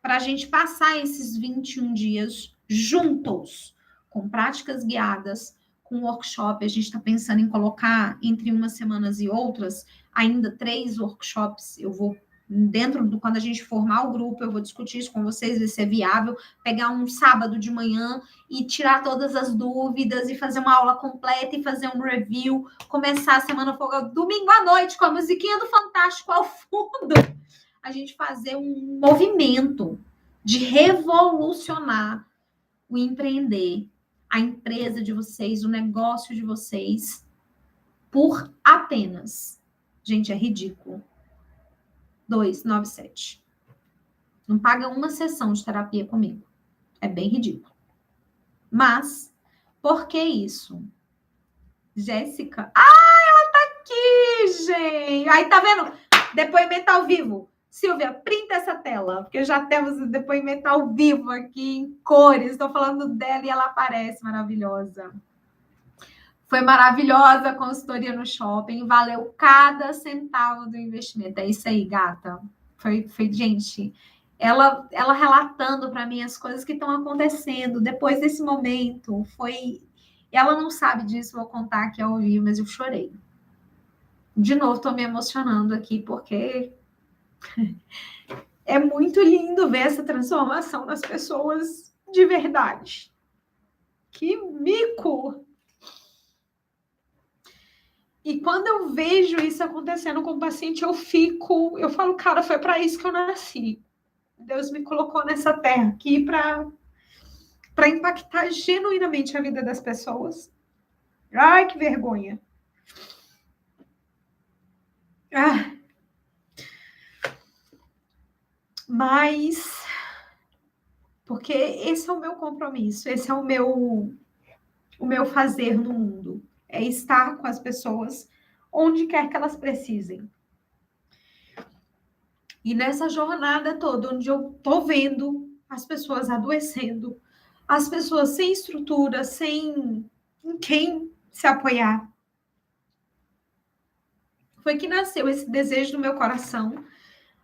Speaker 1: Para a gente passar esses 21 dias juntos, com práticas guiadas, com workshop. A gente está pensando em colocar entre umas semanas e outras, ainda 3 workshops. Eu vou, dentro do, quando a gente formar o grupo, eu vou discutir isso com vocês, ver se é viável, pegar um sábado de manhã e tirar todas as dúvidas e fazer uma aula completa e fazer um review, começar a semana folgada, domingo à noite, com a musiquinha do Fantástico ao fundo, a gente fazer um movimento de revolucionar o empreender, a empresa de vocês, o negócio de vocês, por apenas, gente, é ridículo, 297. Não paga uma sessão de terapia comigo. É bem ridículo. Mas, por que isso? Jéssica? Ela tá aqui, gente! Aí, tá vendo? Depoimento ao vivo. Silvia, printa essa tela, porque já temos o depoimento ao vivo aqui em cores. Estou falando dela e ela aparece maravilhosa. Foi maravilhosa a consultoria no shopping, valeu cada centavo do investimento. É isso aí, gata. Foi gente, ela relatando para mim as coisas que estão acontecendo depois desse momento. Ela não sabe disso, vou contar aqui ao vivo, mas eu chorei. De novo, estou me emocionando aqui, porque é muito lindo ver essa transformação nas pessoas de verdade. Que mico! E quando eu vejo isso acontecendo com o paciente, eu falo, cara, foi para isso que eu nasci. Deus me colocou nessa terra aqui para impactar genuinamente a vida das pessoas. Ai, que vergonha. Mas, porque esse é o meu compromisso, esse é o meu fazer no mundo. É estar com as pessoas onde quer que elas precisem. E nessa jornada toda, onde eu tô vendo as pessoas adoecendo, as pessoas sem estrutura, sem em quem se apoiar, foi que nasceu esse desejo no meu coração.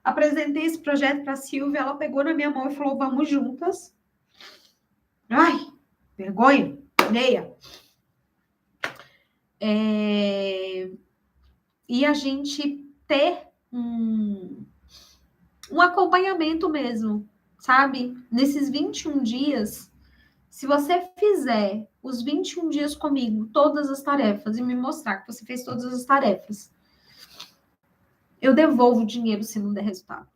Speaker 1: Apresentei esse projeto para a Silvia, ela pegou na minha mão e falou, vamos juntas. Ai, vergonha, alheia. E a gente ter um acompanhamento mesmo, sabe? Nesses 21 dias, se você fizer os 21 dias comigo, todas as tarefas, e me mostrar que você fez todas as tarefas, eu devolvo o dinheiro se não der resultado.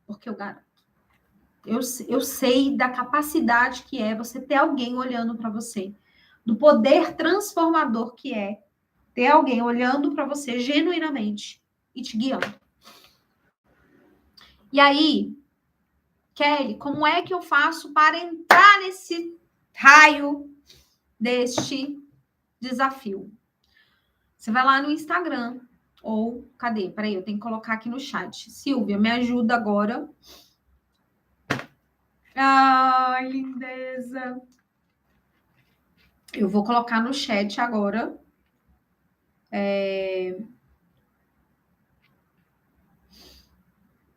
Speaker 1: Porque eu garanto. Eu sei da capacidade que é você ter alguém olhando para você, do poder transformador que é ter alguém olhando para você genuinamente e te guiando. E aí, Kelly, como é que eu faço para entrar nesse raio deste desafio? Você vai lá no Instagram, ou, cadê? Peraí, eu tenho que colocar aqui no chat. Silvia, me ajuda agora. Ai, lindeza. Eu vou colocar no chat agora.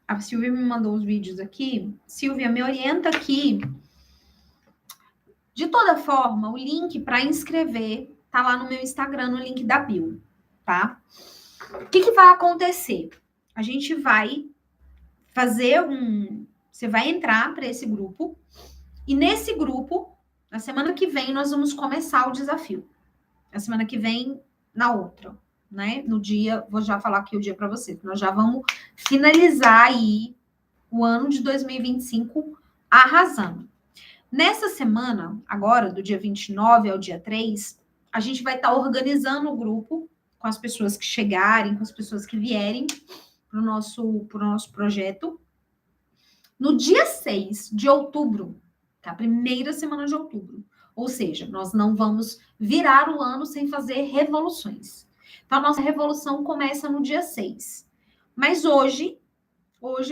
Speaker 1: A Silvia me mandou os vídeos aqui. Silvia, me orienta aqui. De toda forma, o link para inscrever tá lá no meu Instagram, no link da bio, tá? O que vai acontecer? A gente vai fazer Você vai entrar para esse grupo e nesse grupo, na semana que vem, nós vamos começar o desafio. Na semana que vem, na outra, né? No dia, vou já falar aqui o dia para você. Nós já vamos finalizar aí o ano de 2025 arrasando. Nessa semana, agora, do dia 29 ao dia 3, a gente vai estar organizando o grupo com as pessoas que chegarem, com as pessoas que vierem para o nosso projeto. No dia 6 de outubro, tá? Primeira semana de outubro. Ou seja, nós não vamos virar o ano sem fazer revoluções. Então, a nossa revolução começa no dia 6. Mas hoje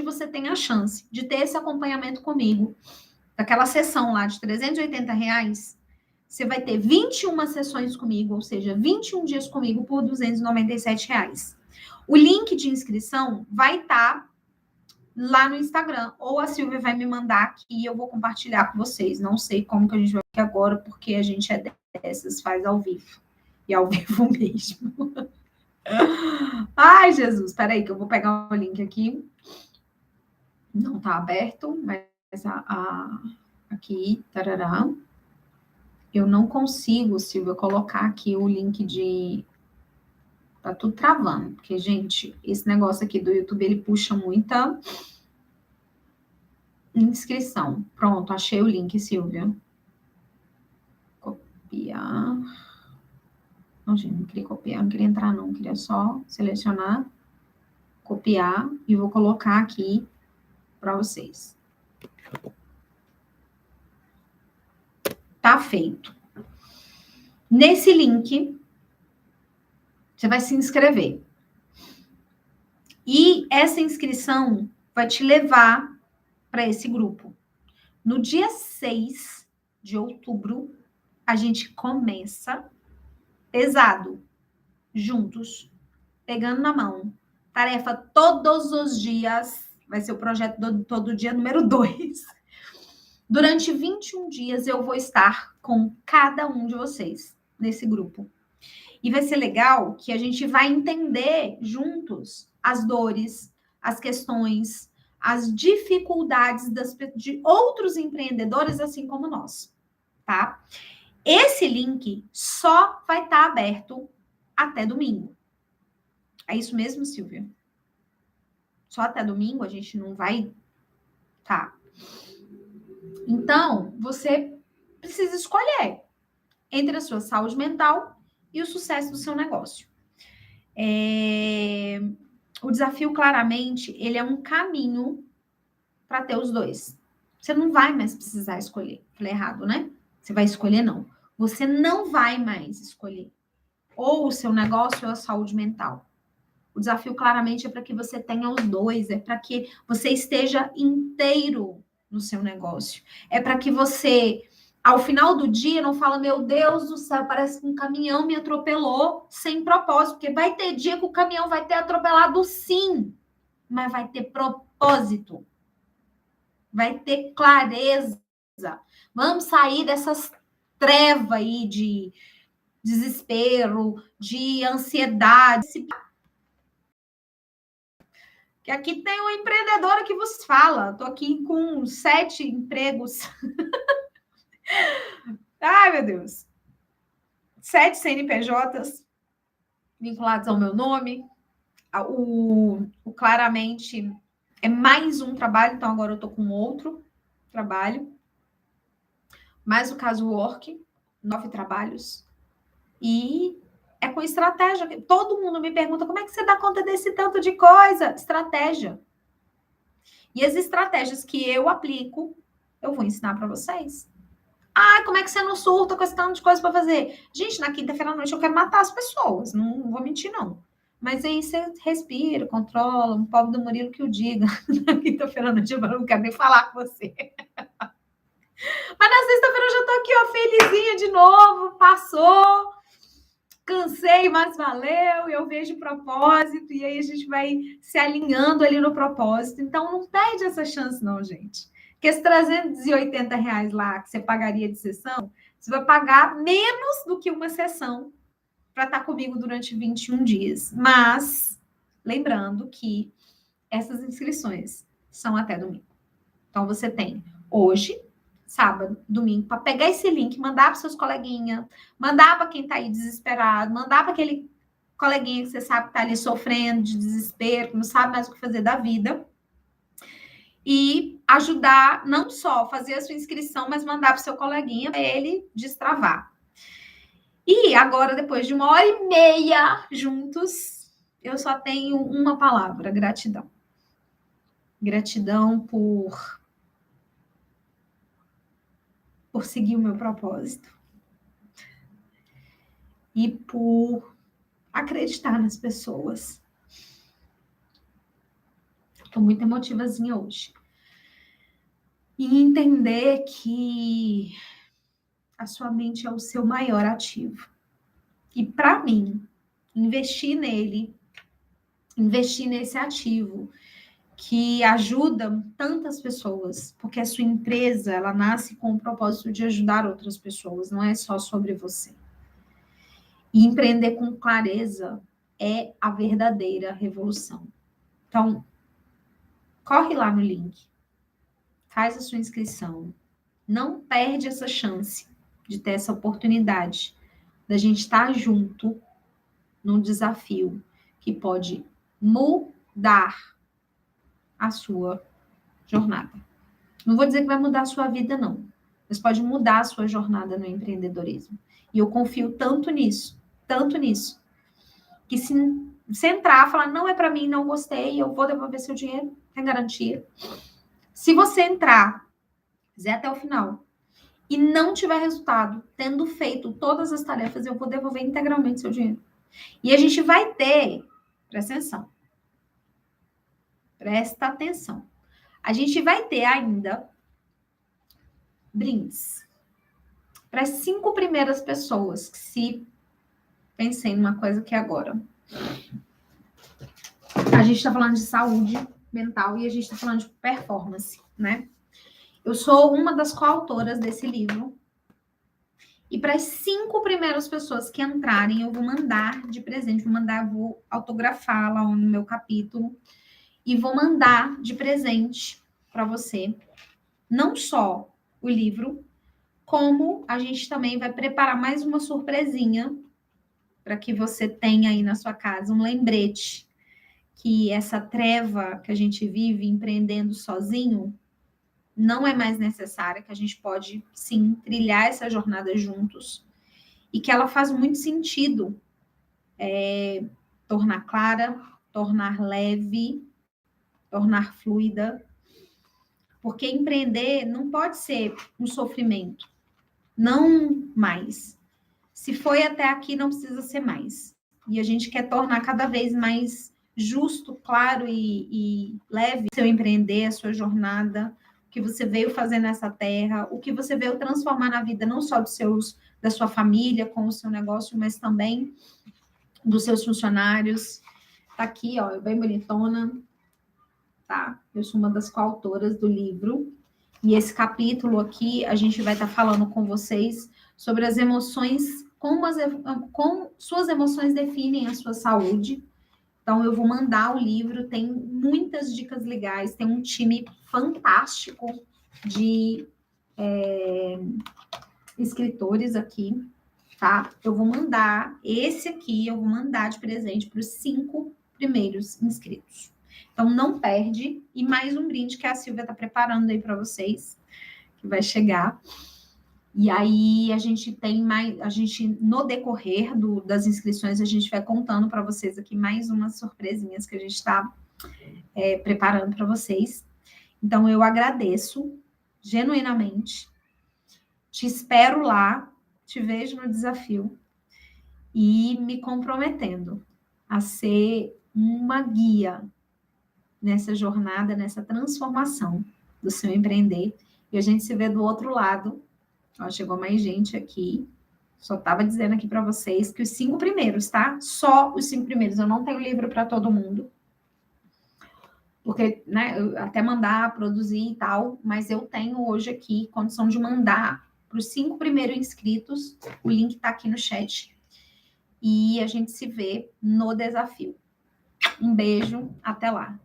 Speaker 1: você tem a chance de ter esse acompanhamento comigo, daquela sessão lá de R$380, você vai ter 21 sessões comigo, ou seja, 21 dias comigo por R$ 297. O link de inscrição vai estar lá no Instagram, ou a Silvia vai me mandar aqui e eu vou compartilhar com vocês. Não sei como que a gente vai aqui agora, porque a gente é dessas, faz ao vivo. E ao vivo mesmo. Ai, Jesus, peraí que eu vou pegar o link aqui. Não tá aberto, mas aqui, tarará. Eu não consigo, Silvia, colocar aqui o link de... Tá tudo travando, porque, gente, esse negócio aqui do YouTube, ele puxa muita inscrição. Pronto, achei o link, Silvia. Copiar. Não, gente, não queria copiar, não queria entrar, não. Queria só selecionar, copiar e vou colocar aqui para vocês. Tá feito. Nesse link, você vai se inscrever. E essa inscrição vai te levar para esse grupo. No dia 6 de outubro, a gente começa pesado, juntos, pegando na mão. Tarefa todos os dias, vai ser o projeto todo dia número 2. Durante 21 dias eu vou estar com cada um de vocês nesse grupo. E vai ser legal que a gente vai entender juntos as dores, as questões, as dificuldades de outros empreendedores, assim como nós, tá? Esse link só vai estar aberto até domingo. É isso mesmo, Silvia? Só até domingo a gente não vai... Tá. Então, você precisa escolher entre a sua saúde mental e o sucesso do seu negócio. O desafio, claramente, ele é um caminho para ter os dois. Você não vai mais precisar escolher. Falei errado, né? Você vai escolher, não. Você não vai mais escolher ou o seu negócio ou a saúde mental. O desafio, claramente, é para que você tenha os dois. É para que você esteja inteiro no seu negócio. É para que você, ao final do dia, não fala, meu Deus do céu, parece que um caminhão me atropelou sem propósito. Porque vai ter dia que o caminhão vai ter atropelado, sim. Mas vai ter propósito. Vai ter clareza. Vamos sair dessas trevas aí de desespero, de ansiedade. Que aqui tem uma empreendedora que vos fala. Estou aqui com 7 empregos. Ai, meu Deus. 7 CNPJs vinculados ao meu nome. Claramente é mais um trabalho, então agora eu estou com outro trabalho. Mais o caso Work, 9 trabalhos. E é com estratégia. Todo mundo me pergunta, como é que você dá conta desse tanto de coisa? Estratégia. E as estratégias que eu aplico, eu vou ensinar para vocês. Ah, como é que você não surta com esse tanto de coisa para fazer? Gente, na quinta-feira à noite eu quero matar as pessoas. Não vou mentir, não. Mas aí você respira, controla. Um pobre do Murilo que o diga. Na quinta-feira à noite eu não quero nem falar com você. Mas na sexta-feira eu já tô aqui, ó, felizinha de novo. Passou. Cansei, mas valeu. Eu vejo propósito. E aí a gente vai se alinhando ali no propósito. Então não perde essa chance, não, gente. Porque esses R$380 lá que você pagaria de sessão, você vai pagar menos do que uma sessão para estar comigo durante 21 dias. Mas, lembrando que essas inscrições são até domingo. Então, você tem hoje, sábado, domingo, para pegar esse link, mandar para seus coleguinhas, mandar para quem está aí desesperado, mandar para aquele coleguinha que você sabe que está ali sofrendo de desespero, que não sabe mais o que fazer da vida. E ajudar, não só fazer a sua inscrição, mas mandar para o seu coleguinha para ele destravar. E agora, depois de 1h30 juntos, eu só tenho uma palavra: gratidão. Gratidão por seguir o meu propósito. E por acreditar nas pessoas. Estou muito emotivazinha hoje. E entender que a sua mente é o seu maior ativo. E para mim, investir nesse ativo que ajuda tantas pessoas, porque a sua empresa, ela nasce com o propósito de ajudar outras pessoas, não é só sobre você. E empreender com clareza é a verdadeira revolução. Então, corre lá no link, faz a sua inscrição, não perde essa chance de ter essa oportunidade da gente estar junto num desafio que pode mudar a sua jornada. Não vou dizer que vai mudar a sua vida, não, mas pode mudar a sua jornada no empreendedorismo. E eu confio tanto nisso, que se você entrar, falar, não é para mim, não gostei, eu vou devolver seu dinheiro, tem garantia. Se você entrar, fizer até o final, e não tiver resultado, tendo feito todas as tarefas, eu vou devolver integralmente seu dinheiro. E a gente vai ter, presta atenção, a gente vai ter ainda brindes para as 5 primeiras pessoas que se pensei numa coisa aqui agora. A gente está falando de saúde mental e a gente está falando de performance, né? Eu sou uma das coautoras desse livro. E para as 5 primeiras pessoas que entrarem, eu vou mandar de presente, vou autografar lá no meu capítulo e vou mandar de presente para você não só o livro, como a gente também vai preparar mais uma surpresinha para que você tenha aí na sua casa um lembrete que essa treva que a gente vive empreendendo sozinho não é mais necessária, que a gente pode, sim, trilhar essa jornada juntos e que ela faz muito sentido tornar clara, tornar leve, tornar fluida, porque empreender não pode ser um sofrimento, não mais. Se foi até aqui, não precisa ser mais. E a gente quer tornar cada vez mais justo, claro e leve seu empreender, a sua jornada, o que você veio fazer nessa terra, o que você veio transformar na vida, não só da sua família, com o seu negócio, mas também dos seus funcionários. Tá aqui, ó, bem bonitona, tá? Eu sou uma das coautoras do livro. E esse capítulo aqui, a gente vai estar falando com vocês sobre as emoções, como suas emoções definem a sua saúde. Então, eu vou mandar o livro, tem muitas dicas legais, tem um time fantástico de escritores aqui, tá? Eu vou mandar esse aqui, eu vou mandar de presente para os 5 primeiros inscritos. Então, não perde. E mais um brinde que a Silvia está preparando aí para vocês, que vai chegar. E aí, a gente tem mais... no decorrer das inscrições, a gente vai contando para vocês aqui mais umas surpresinhas que a gente está preparando para vocês. Então, eu agradeço genuinamente. Te espero lá, te vejo no desafio. E me comprometendo a ser uma guia nessa jornada, nessa transformação do seu empreender. E a gente se vê do outro lado. Ó, chegou mais gente aqui. Só estava dizendo aqui para vocês que os 5 primeiros, tá? Só os 5 primeiros. Eu não tenho livro para todo mundo. Porque, né, eu até mandar, produzir e tal, mas eu tenho hoje aqui condição de mandar para os 5 primeiros inscritos. O link está aqui no chat. E a gente se vê no desafio. Um beijo, até lá.